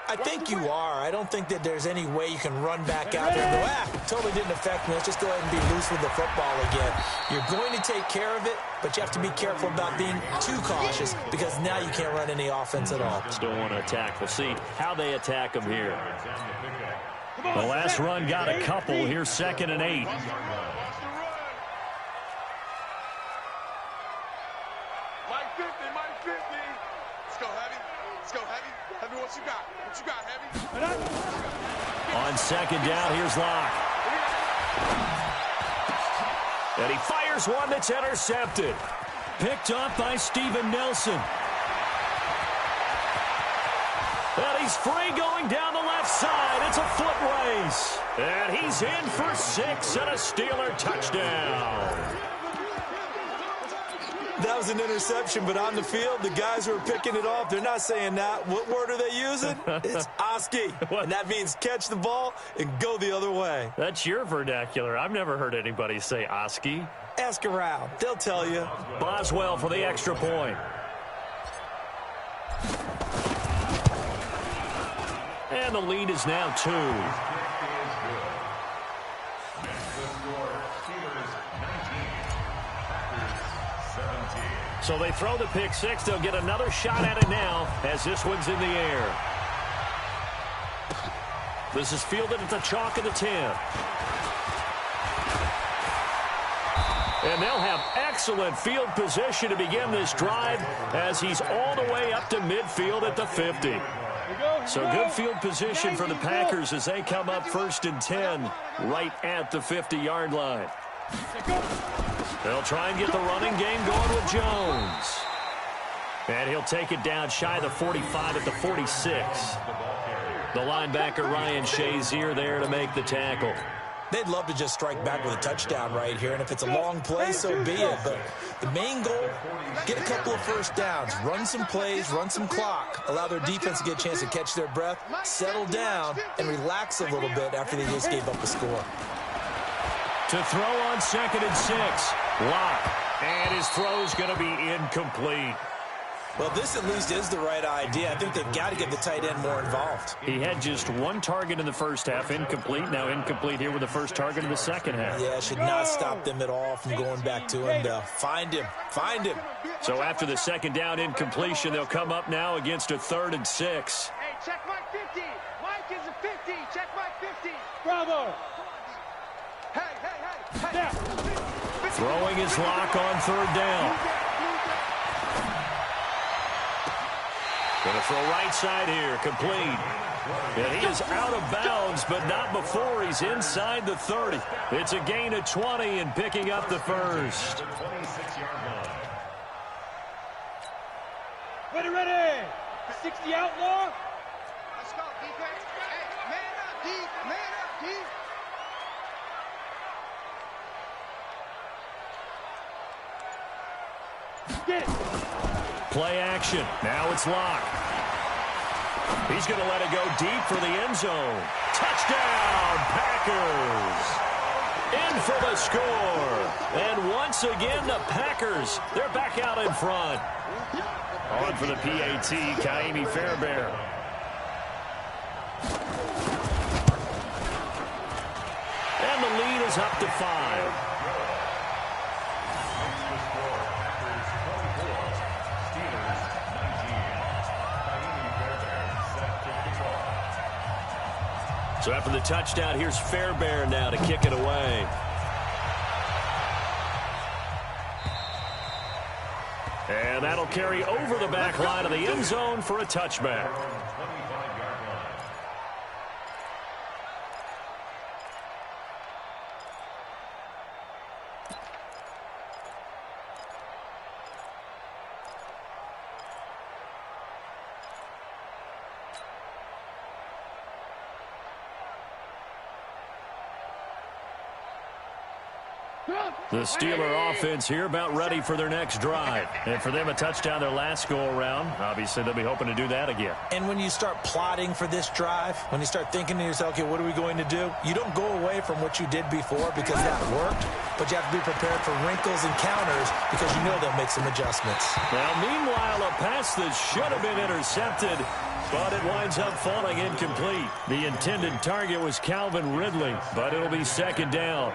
I think you are. I don't think that there's any way you can run back out there and go, totally didn't affect me. Let's just go ahead and be loose with the football again. You're going to take care of it, but you have to be careful about being too cautious because now you can't run any offense at all. Still want to attack. We'll see how they attack them here. The last run got a couple. Here's 2nd and 8. Mike 50, Mike 50. Let's go, Heavy. Let's go, Heavy. Heavy, what you got? What you got, Heavy? On 2nd down, here's Locke. And he fires one that's intercepted. Picked up by Steven Nelson. And he's free going down the left side. It's a foot race. And he's in for 6 and a Steeler touchdown. That was an interception, but on the field, the guys who are picking it off, they're not saying that. What word are they using? It's Oski. And that means catch the ball and go the other way. That's your vernacular. I've never heard anybody say Oski. Ask around. They'll tell you. Boswell for the extra point. And the lead is now 2. So they throw the pick 6. They'll get another shot at it now as this one's in the air. This is fielded at the chalk of the 10. And they'll have excellent field position to begin this drive as he's all the way up to midfield at the 50. So good field position for the Packers as they come up 1st and 10 right at the 50-yard line. They'll try and get the running game going with Jones. And he'll take it down shy of the 45 at the 46. The linebacker Ryan Shazier there to make the tackle. They'd love to just strike back with a touchdown right here, and if it's a long play, so be it. But the main goal, get a couple of first downs, run some plays, run some clock, allow their defense to get a chance to catch their breath, settle down, and relax a little bit after they just gave up a score. To throw on 2nd and 6. Locke. And his throw's going to be incomplete. Well, this at least is the right idea. I think they've got to get the tight end more involved. He had just 1 target in the first half, incomplete. Now incomplete here with the first target in the second half. Yeah, it should not stop them at all from going back to him to find him. Find him. So after the 2nd down incompletion, they'll come up now against a 3rd and 6. Hey, check Mike 50. Mike is a 50. Check Mike 50. Bravo. Hey. Throwing his Locke on 3rd down. Going to throw right side here, complete. And he is out of bounds, but not before he's inside the 30. It's a gain of 20 and picking up the first. Ready. 60 outlaw. Let's go, defense. Hey, man up, D. Man up, D. Get it. Play action. Now it's Locke. He's going to let it go deep for the end zone. Touchdown, Packers. In for the score. And once again, the Packers, they're back out in front. On for the PAT, Kaimi Fairbairn. And the lead is up to 5. So after the touchdown, here's Fairbairn now to kick it away. And that'll carry over the back line of the end zone for a touchback. The Steeler offense here about ready for their next drive. And for them, a touchdown their last go-around. Obviously, they'll be hoping to do that again. And when you start plotting for this drive, when you start thinking to yourself, okay, what are we going to do? You don't go away from what you did before because that worked, but you have to be prepared for wrinkles and counters because you know they'll make some adjustments. Now, meanwhile, a pass that should have been intercepted, but it winds up falling incomplete. The intended target was Calvin Ridley, but it'll be second down.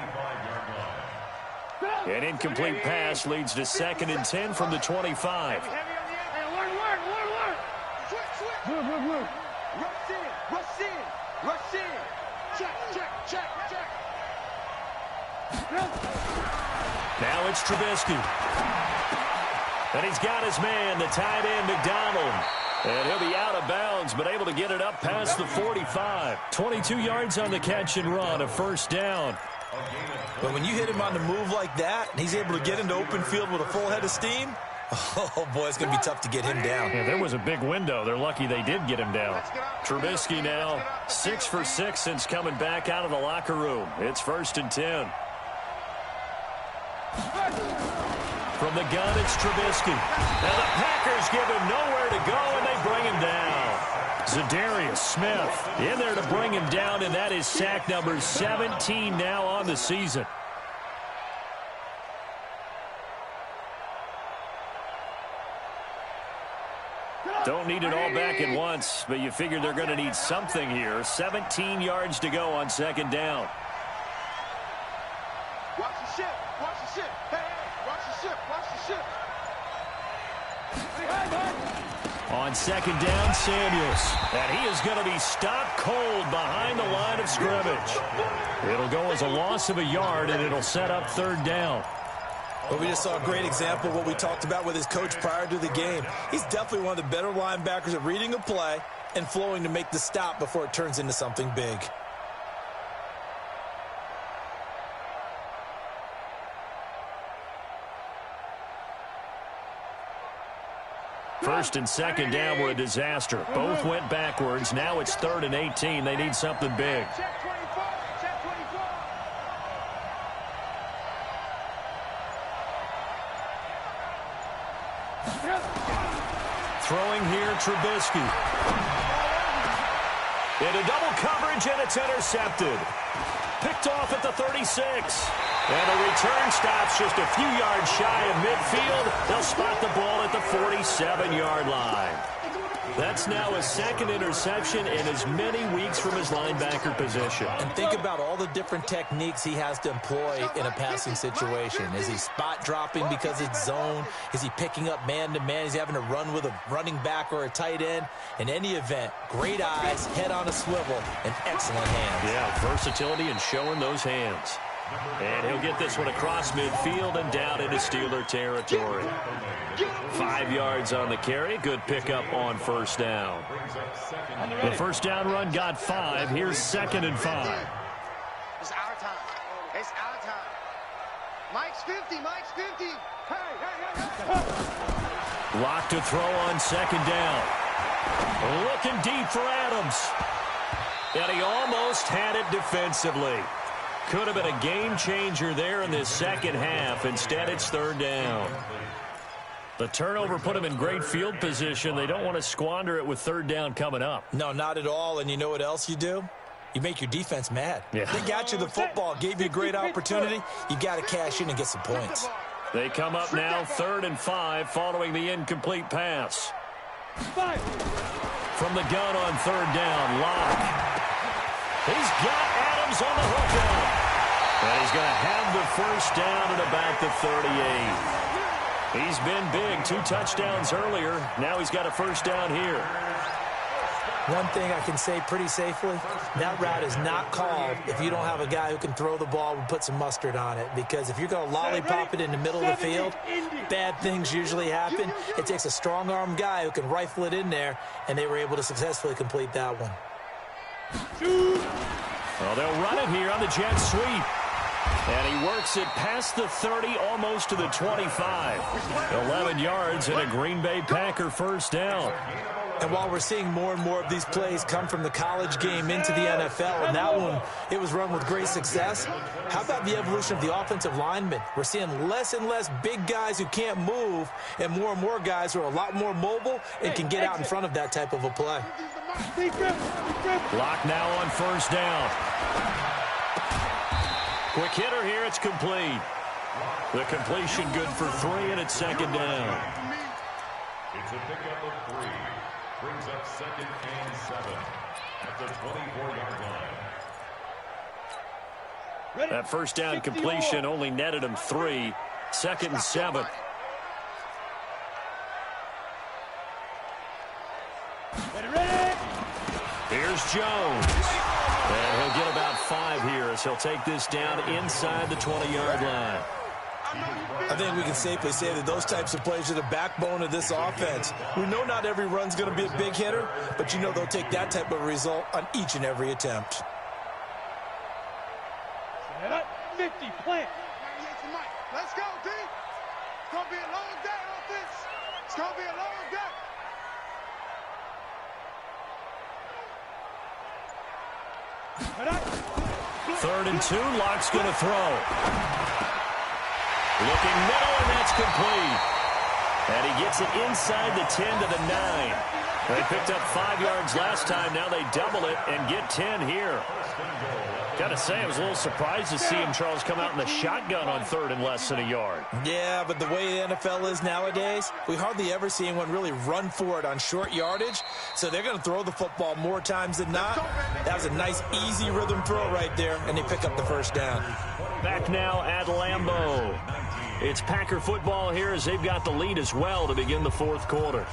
An incomplete pass leads to 2nd and 10 from the 25. Work. Rush in. Check. Now it's Trubisky. And he's got his man, the tight end, McDonald. And he'll be out of bounds, but able to get it up past the 45. 22 yards on the catch and run, a first down. But when you hit him on the move like that, and he's able to get into open field with a full head of steam, oh, boy, it's going to be tough to get him down. Yeah, there was a big window. They're lucky they did get him down. Trubisky now 6 for 6 since coming back out of the locker room. It's 1st and 10. From the gun, it's Trubisky. Now the Packers give him nowhere to go, and they bring him down. Zadarius Smith in there to bring him down, and that is sack number 17 now on the season. Don't need it all back at once, but you figure they're going to need something here. 17 yards to go on 2nd down. Watch the ship. Hey, watch the ship. On 2nd down, Samuels. And he is going to be stopped cold behind the line of scrimmage. It'll go as a loss of a yard, and it'll set up 3rd down. Well, we just saw a great example of what we talked about with his coach prior to the game. He's definitely one of the better linebackers at reading a play and flowing to make the stop before it turns into something big. First and 2nd down were a disaster. Both went backwards. Now it's 3rd and 18. They need something big. Check 24. Throwing here, Trubisky. Into double coverage, and it's intercepted. Picked off at the 36. And the return stops just a few yards shy of midfield. They'll spot the ball at the 47-yard line. That's now a 2nd interception in as many weeks from his linebacker position. And think about all the different techniques he has to employ in a passing situation. Is he spot dropping because it's zone? Is he picking up man-to-man? Is he having to run with a running back or a tight end? In any event, great eyes, head on a swivel, and excellent hands. Yeah, versatility and showing those hands. And he'll get this one across midfield and down into Steeler territory. 5 yards on the carry. Good pickup on 1st down. The 1st down run got 5. Here's 2nd and 5. It's our time. Mike's 50. Hey. Lock to throw on 2nd down. Looking deep for Adams. And he almost had it defensively. Could have been a game changer there in this 2nd half. Instead, it's 3rd down. The turnover put them in great field position. They don't want to squander it with 3rd down coming up. No, not at all. And you know what else you do? You make your defense mad. Yeah. They got you the football, gave you a great opportunity. You got to cash in and get some points. They come up now 3rd and 5 following the incomplete pass. From the gun on 3rd down, Locke. He's got Adams on the hook out. And he's going to have the 1st down at about the 38. He's been big. 2 touchdowns earlier. Now he's got a 1st down here. One thing I can say pretty safely, that route is not called if you don't have a guy who can throw the ball and put some mustard on it. Because if you're going to lollipop it in the middle of the field, bad things usually happen. It takes a strong-arm guy who can rifle it in there, and they were able to successfully complete that one. Well, they'll run it here on the jet sweep. And he works it past the 30, almost to the 25. 11 yards and a Green Bay Packer first down. And while we're seeing more and more of these plays come from the college game into the NFL, and that one, it was run with great success, how about the evolution of the offensive linemen? We're seeing less and less big guys who can't move and more guys who are a lot more mobile and can get out in front of that type of a play. Block now on first down. Quick hitter here, it's complete. The completion good for 3, and it's second down. It's a pickup of 3. Brings up 2nd and 7 at the 24-yard line. That first down completion only netted him 3. 2nd and 7. Here's Jones. And he'll get about 5 here as he'll take this down inside the 20-yard line. I think we can safely say that those types of plays are the backbone of this offense. We know not every run's going to be a big hitter, but you know they'll take that type of result on each and every attempt. 50, plant. Let's go, D. It's going to be a long day on this. It's going to be a long day. Third and 2, Locke's going to throw. Looking middle, and that's complete. And he gets it inside the 10 to the 9. They picked up 5 yards last time. Now they double it and get 10 here. Got to say, I was a little surprised to see him, Charles, come out in the shotgun on 3rd and less than a yard. Yeah, but the way the NFL is nowadays, we hardly ever see anyone really run for it on short yardage. So they're going to throw the football more times than not. That was a nice, easy rhythm throw right there, and they pick up the first down. Back now at Lambeau. It's Packer football here as they've got the lead as well to begin the 4th quarter.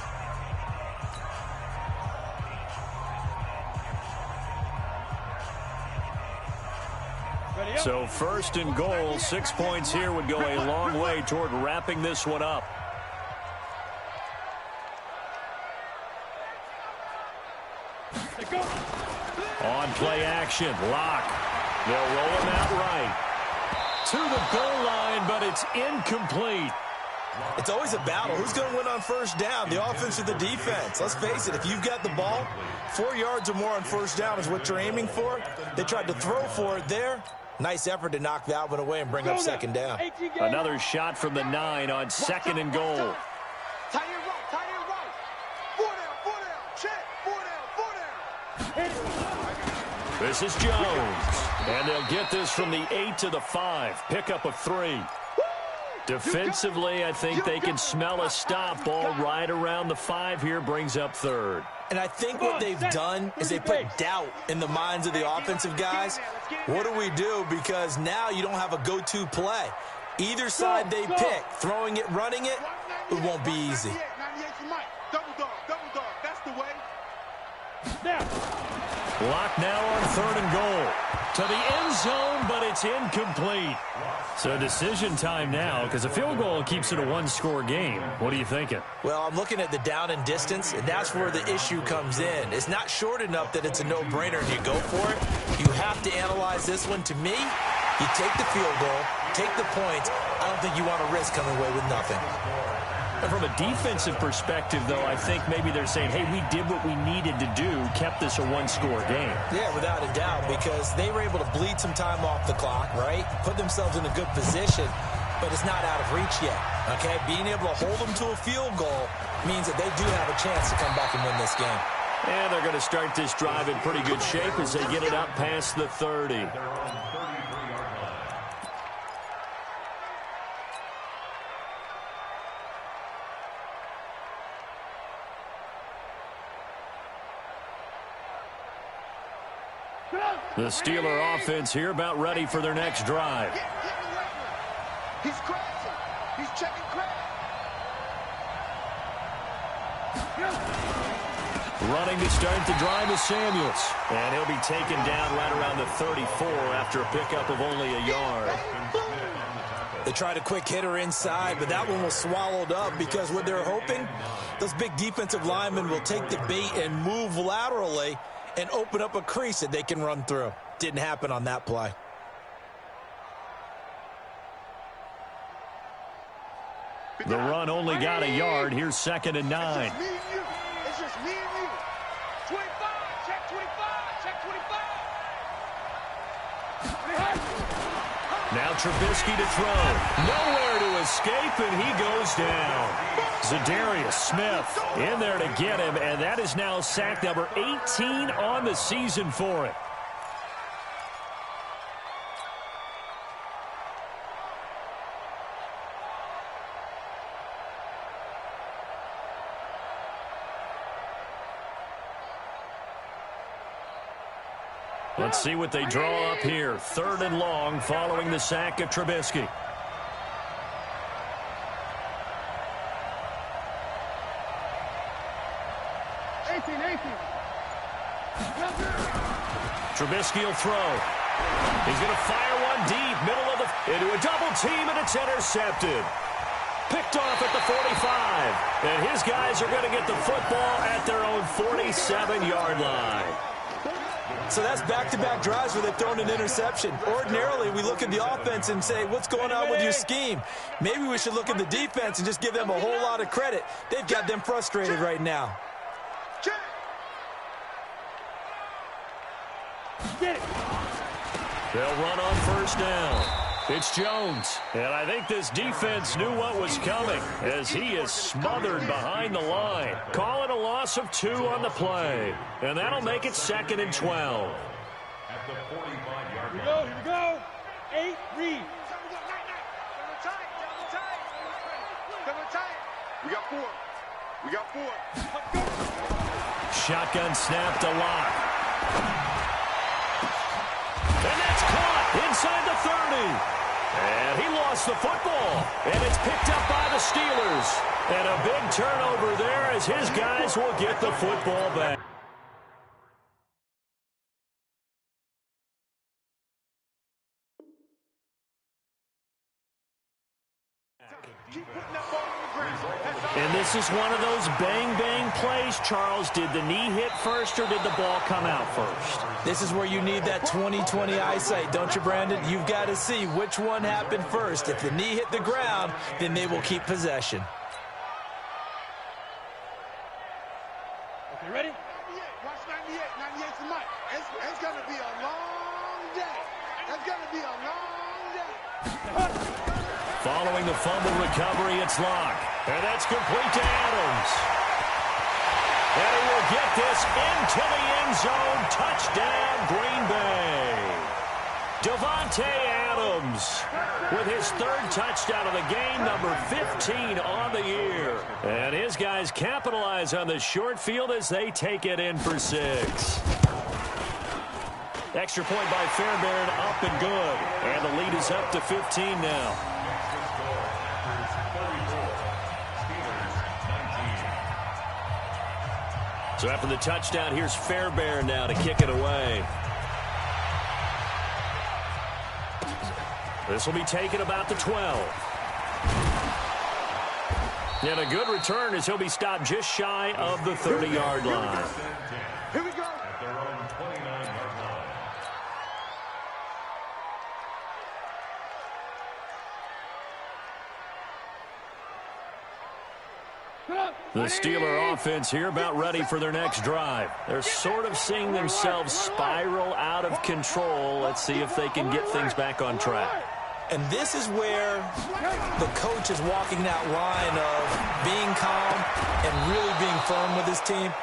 So 1st and goal, 6 points here would go a long way toward wrapping this one up. On play action, Locke. They'll roll him out right. To the goal line, but it's incomplete. It's always a battle. Who's going to win on first down, the offense or the defense? Let's face it, if you've got the ball, 4 yards or more on first down is what you're aiming for. They tried to throw for it there. Nice effort to knock that one away and bring up second down. Another shot from the 9 on 2nd and goal. Tight end right, tight end right. 4 down, check, 4 down. This is Jones. And they'll get this from the 8 to the 5. Pickup of 3. Defensively, I think they can smell a stop. Ball right around the 5 here, brings up 3rd. And I think what they've done is they put doubt in the minds of the offensive guys. What do we do? Because now you don't have a go-to play. Either side they pick, throwing it, running it, it won't be easy. Double dog, that's the way. Lock now on 3rd and goal. To the end zone, but it's incomplete. So decision time now, because a field goal keeps it a 1-score game. What are you thinking? Well, I'm looking at the down and distance, and that's where the issue comes in. It's not short enough that it's a no-brainer and you go for it. You have to analyze this one. To me, you take the field goal, take the points. I don't think you want to risk coming away with nothing. And from a defensive perspective, though, I think maybe they're saying, hey, we did what we needed to do, kept this a 1-score game. Yeah, without a doubt, because they were able to bleed some time off the clock, right? Put themselves in a good position, but it's not out of reach yet, okay? Being able to hold them to a field goal means that they do have a chance to come back and win this game. And they're going to start this drive in pretty good shape as they get it up past the 30. The Steeler offense here about ready for their next drive. He's crashing. He's checking crash. Running to start the drive is Samuels. And he'll be taken down right around the 34 after a pickup of only a yard. They tried a quick hitter inside, but that one was swallowed up because what they're hoping, those big defensive linemen will take the bait and move laterally and open up a crease that they can run through. Didn't happen on that play. The run only got a yard. Here's 2nd and 9. It's just me and you. It's just me and you. 25, check 25, check 25. Now Trubisky to throw. Nowhere to escape, and he goes down. Zadarius Smith in there to get him, and that is now sack number 18 on the season for it. Let's see what they draw up here. 3rd and long following the sack of Trubisky. Trubisky will throw. He's going to fire one deep, middle of the, into a double team, and it's intercepted. Picked off at the 45. And his guys are going to get the football at their own 47-yard line. So that's back-to-back drives where they've thrown an interception. Ordinarily, we look at the offense and say, what's going on with your scheme? Maybe we should look at the defense and just give them a whole lot of credit. They've got them frustrated right now. Get it. They'll run on 1st down. It's Jones. And I think this defense knew what was coming as he is smothered behind the line. Call it a loss of 2 on the play. And that'll make it 2nd and 12. At the 45-yard line. Here we go. 8, read. We got 4. We got 4. Shotgun snap to Lock. And that's caught inside the 30. And he lost the football. And it's picked up by the Steelers. And a big turnover there as his guys will get the football back. And this is one of those bang-bang plays, Charles. Did the knee hit first or did the ball come out first? This is where you need that 20/20 eyesight, don't you, Brandon? You've got to see which one happened first. If the knee hit the ground, then they will keep possession. Okay, ready? 98. Watch 98. 98 to Mike. It's going to be a long day. It's going to be a long day. Following the fumble recovery, it's Lock. And that's complete to Adams. And he will get this into the end zone. Touchdown, Green Bay. Davante Adams with his 3rd touchdown of the game, number 15 on the year. And his guys capitalize on the short field as they take it in for 6. Extra point by Fairbairn, up and good. And the lead is up to 15 now. So after the touchdown, here's Fairbairn now to kick it away. This will be taken about the 12. And a good return as he'll be stopped just shy of the 30-yard line. Here we go. At their own 29-yard line. The Steeler offense here about ready for their next drive. They're sort of seeing themselves spiral out of control. Let's see if they can get things back on track. And this is where the coach is walking that line of being calm and really being firm with his team.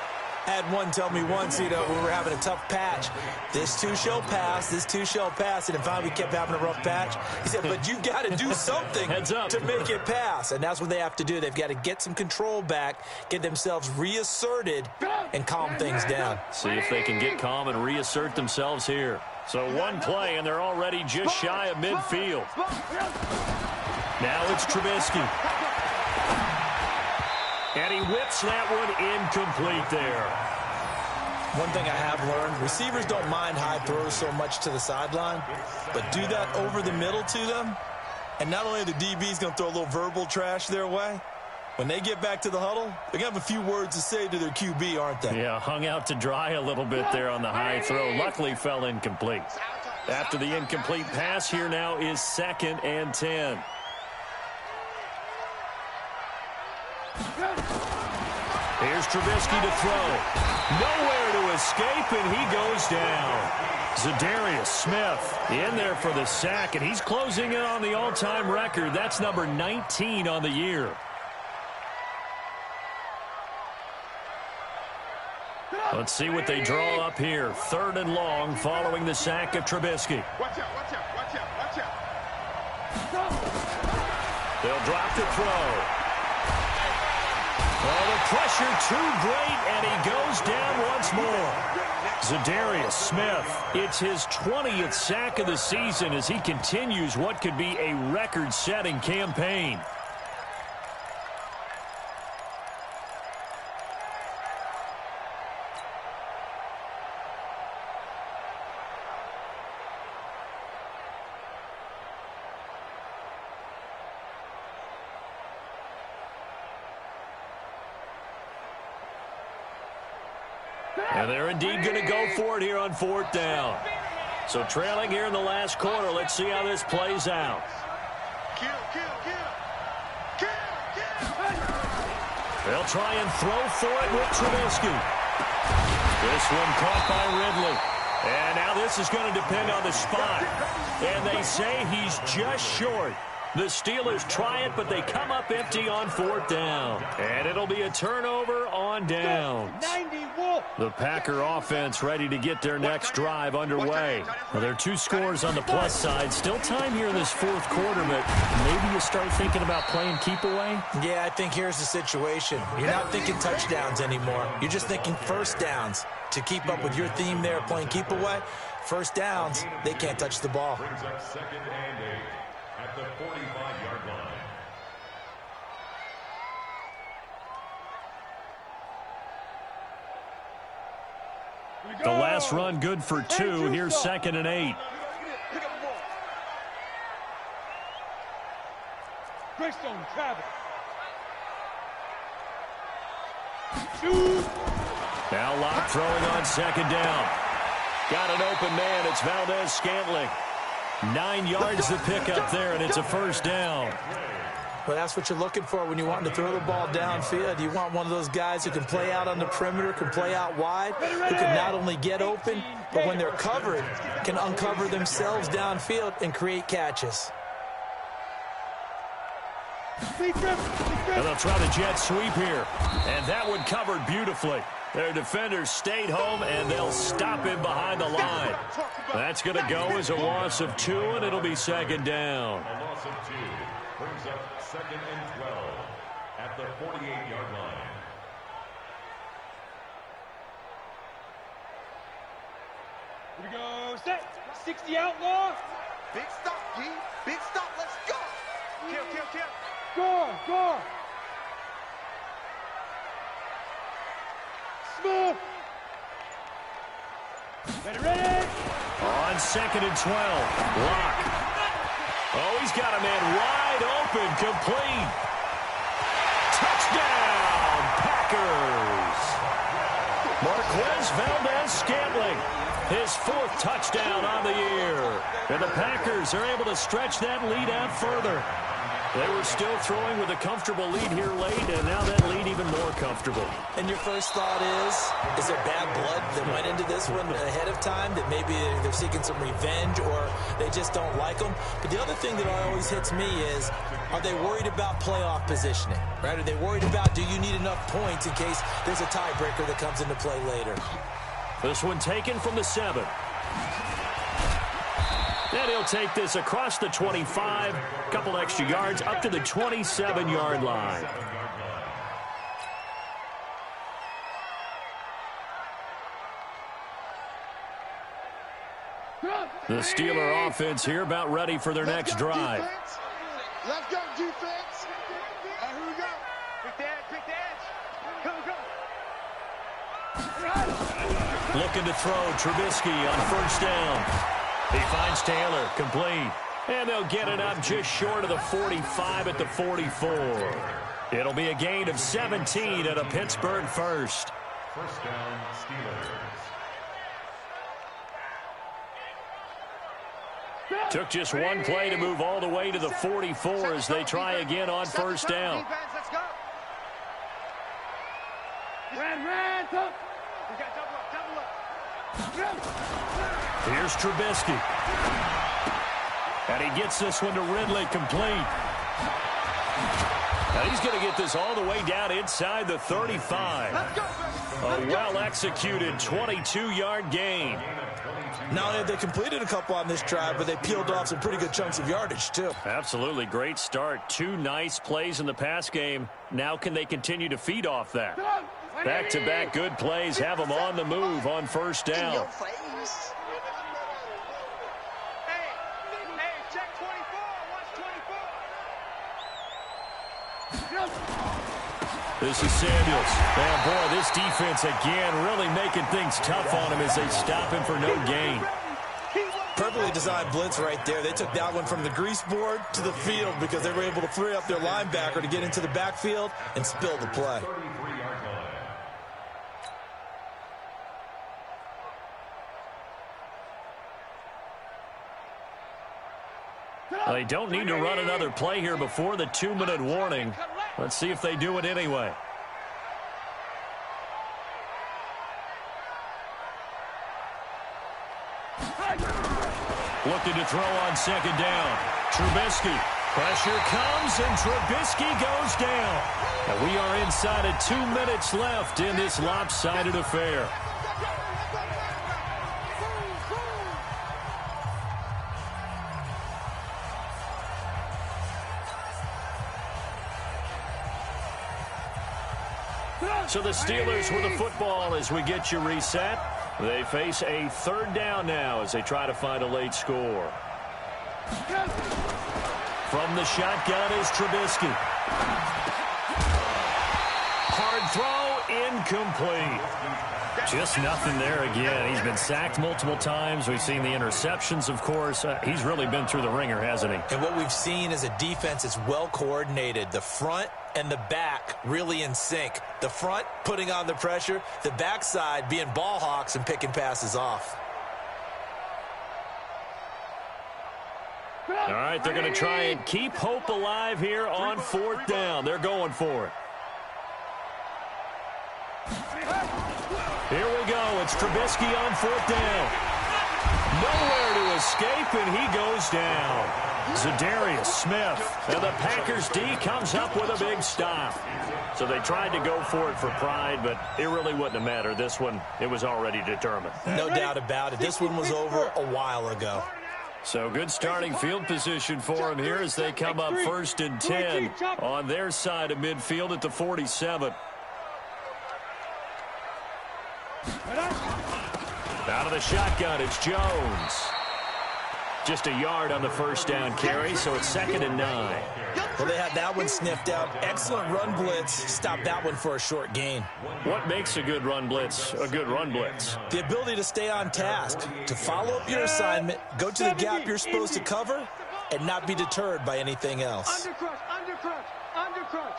I had one tell me once, we were having a tough patch. This too shall pass, this too shall pass. And finally we kept having a rough patch. He said, but you've got to do something to make it pass. And that's what they have to do. They've got to get some control back, get themselves reasserted, and calm things down. See if they can get calm and reassert themselves here. So one play, and they're already just shy of midfield. Now it's Trubisky. And he whips that one incomplete there. One thing I have learned, receivers don't mind high throws so much to the sideline, but do that over the middle to them, and not only are the DBs going to throw a little verbal trash their way, when they get back to the huddle, they're going to have a few words to say to their QB, aren't they? Yeah, hung out to dry a little bit there on the high throw. Luckily fell incomplete. After the incomplete pass, here now is 2nd and 10. Here's Trubisky to throw. Nowhere to escape, and he goes down. Zadarius Smith in there for the sack, and he's closing in on the all-time record. That's number 19 on the year. Let's see what they draw up here. 3rd and long following the sack of Trubisky. Watch out, watch out, watch out, watch out. They'll drop the throw. Oh, the pressure too great, and he goes down once more. Zadarius Smith, it's his 20th sack of the season as he continues what could be a record-setting campaign. And they're indeed going to go for it here on 4th down. So trailing here in the last quarter. Let's see how this plays out. They'll try and throw for it with Trubisky. This one caught by Ridley. And now this is going to depend on the spot. And they say he's just short. The Steelers try it, but they come up empty on 4th down. And it'll be a turnover on downs. The Packer offense ready to get their next drive underway. Well, there are 2 scores on the plus side. Still time here in this 4th quarter, but maybe you start thinking about playing keep away? Yeah, I think here's the situation. You're not thinking touchdowns anymore. You're just thinking 1st downs. To keep up with your theme there, playing keep away, 1st downs, they can't touch the ball. Brings up 2nd and 8 at the 45-yard line. The last run good for 2. Here's 2nd and 8. Greystone travel. Now Locke throwing on 2nd down. Got an open man. It's Valdez-Scantling. 9 yards to pick up there, and it's a 1st down. Well, that's what you're looking for when you want to throw the ball downfield. You want one of those guys who can play out on the perimeter, can play out wide, who can not only get open, but when they're covered, can uncover themselves downfield and create catches. And they'll try the jet sweep here. And that one covered beautifully. Their defenders stayed home, and they'll stop him behind the line. That's going to go as a loss of 2, and it'll be 2nd down. A loss of 2 brings up 2nd and 12 at the 48-yard line. Here we go. Set. 60 outlaw. Big stop, G. Big stop. Let's go. Kill, kill, kill. Go. Smith. Ready. On 2nd and 12. Locke. Oh, he's got a man wide open. Complete. Touchdown, Packers. Marquez Valdez-Scantling. His 4th touchdown on the year. And the Packers are able to stretch that lead out further. They were still throwing with a comfortable lead here late, and now that lead even more comfortable. And your first thought is there bad blood that went into this one ahead of time, that maybe they're seeking some revenge or they just don't like them? But the other thing that always hits me is, are they worried about playoff positioning? Right? Are they worried about, do you need enough points in case there's a tiebreaker that comes into play later? This one taken from the 7. And he'll take this across the 25, a couple extra yards, up to the 27-yard line. The Steeler offense here about ready for their next drive. Let's go, defense. Here we go. Quick the edge. Go. Looking to throw Trubisky on first down. He finds Taylor, complete. And they'll get it up just short of the 45 at the 44. It'll be a gain of 17 at a Pittsburgh first. First down, Steelers. Took just one play to move all the way to the 44 as they try again on first down. Here's Trubisky. And he gets this one to Ridley, complete. Now he's going to get this all the way down inside the 35. A well-executed 22-yard gain. Not only have they completed a couple on this drive, but they peeled off some pretty good chunks of yardage, too. Absolutely. Great start. 2 nice plays in the pass game. Now can they continue to feed off that? Back-to-back good plays have them on the move on first down. This is Samuels. And boy, this defense again really making things tough on him as they stop him for no gain. Perfectly designed blitz right there. They took that one from the grease board to the field because they were able to free up their linebacker to get into the backfield and spill the play. They don't need to run another play here before the 2-minute warning. Let's see if they do it anyway. Looking to throw on second down. Trubisky. Pressure comes, and Trubisky goes down. And we are inside of 2 minutes left in this lopsided affair. So the Steelers with the football as we get you reset. They face a third down now as they try to find a late score. From the shotgun is Trubisky. Hard throw, incomplete. Just nothing there again. He's been sacked multiple times. We've seen the interceptions, of course. He's really been through the ringer, hasn't he? And what we've seen is a defense that's well coordinated. The front and the back really in sync. The front putting on the pressure, the backside being ball hawks and picking passes off. All right, they're going to try and keep hope alive here on fourth down. They're going for it. Here we go. It's Trubisky on fourth down. Nowhere to escape, and he goes down. Zadarius Smith. And the Packers D comes up with a big stop. So they tried to go for it for pride, but it really wouldn't have mattered. This one, it was already determined. No doubt about it. This one was over a while ago. So good starting field position for him here as they come up 1st and 10 on their side of midfield at the 47. Out of the shotgun, it's Jones. Just a yard on the first down carry, so it's 2nd and 9. Well, they had that one sniffed out. Excellent run blitz. Stopped that one for a short gain. What makes a good run blitz a good run blitz? The ability to stay on task, to follow up your assignment, go to the gap you're supposed to cover, and not be deterred by anything else. Undercrunch, undercrunch, undercrunch.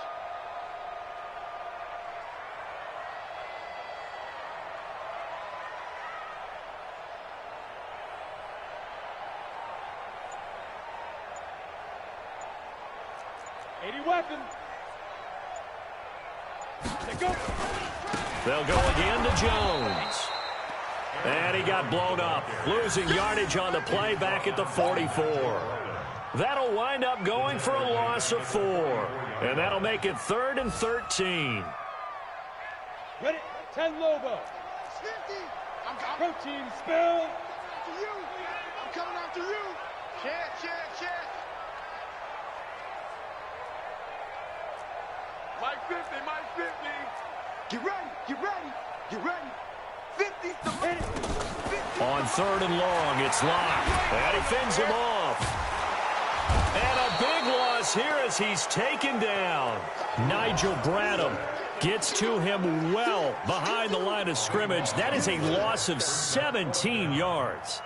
Weapon. They'll go again to Jones. And he got blown up, losing yardage on the play back at the 44. That'll wind up going for a loss of 4. And that'll make it 3rd and 13. Ready? 10 Lobo. Protein spill. I'm coming after you. Check. Mike 50, Mike 50. Get ready. 50's the minute. 50. On 3rd and long, it's Locke. And he fends him off. And a big loss here as he's taken down. Nigel Bradham. Gets to him well behind the line of scrimmage. That is a loss of 17 yards.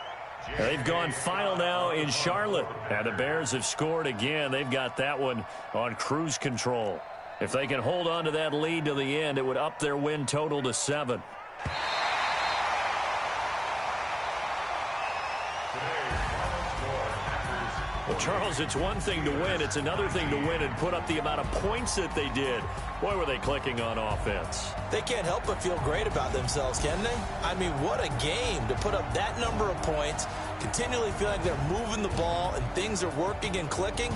They've gone final now in Charlotte, and the Bears have scored again. They've got that one on cruise control. If they can hold on to that lead to the end, it would up their win total to 7. Well, Charles, it's one thing to win. It's another thing to win and put up the amount of points that they did. Boy, were they clicking on offense. They can't help but feel great about themselves, can they? I mean, what a game to put up that number of points, continually feel like they're moving the ball and things are working and clicking.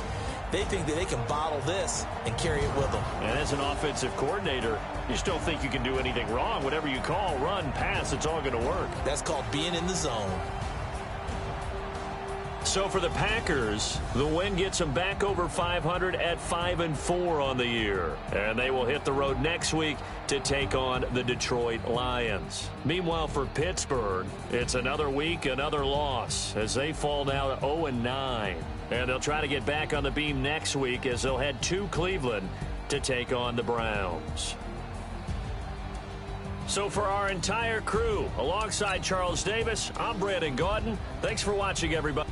They think that they can bottle this and carry it with them. And as an offensive coordinator, you just don't think you can do anything wrong. Whatever you call, run, pass, it's all going to work. That's called being in the zone. So for the Packers, the win gets them back over 500 at 5-4 on the year. And they will hit the road next week to take on the Detroit Lions. Meanwhile, for Pittsburgh, it's another week, another loss as they fall now to 0-9. And they'll try to get back on the beam next week as they'll head to Cleveland to take on the Browns. So for our entire crew, alongside Charles Davis, I'm Brandon Gaudin. Thanks for watching, everybody.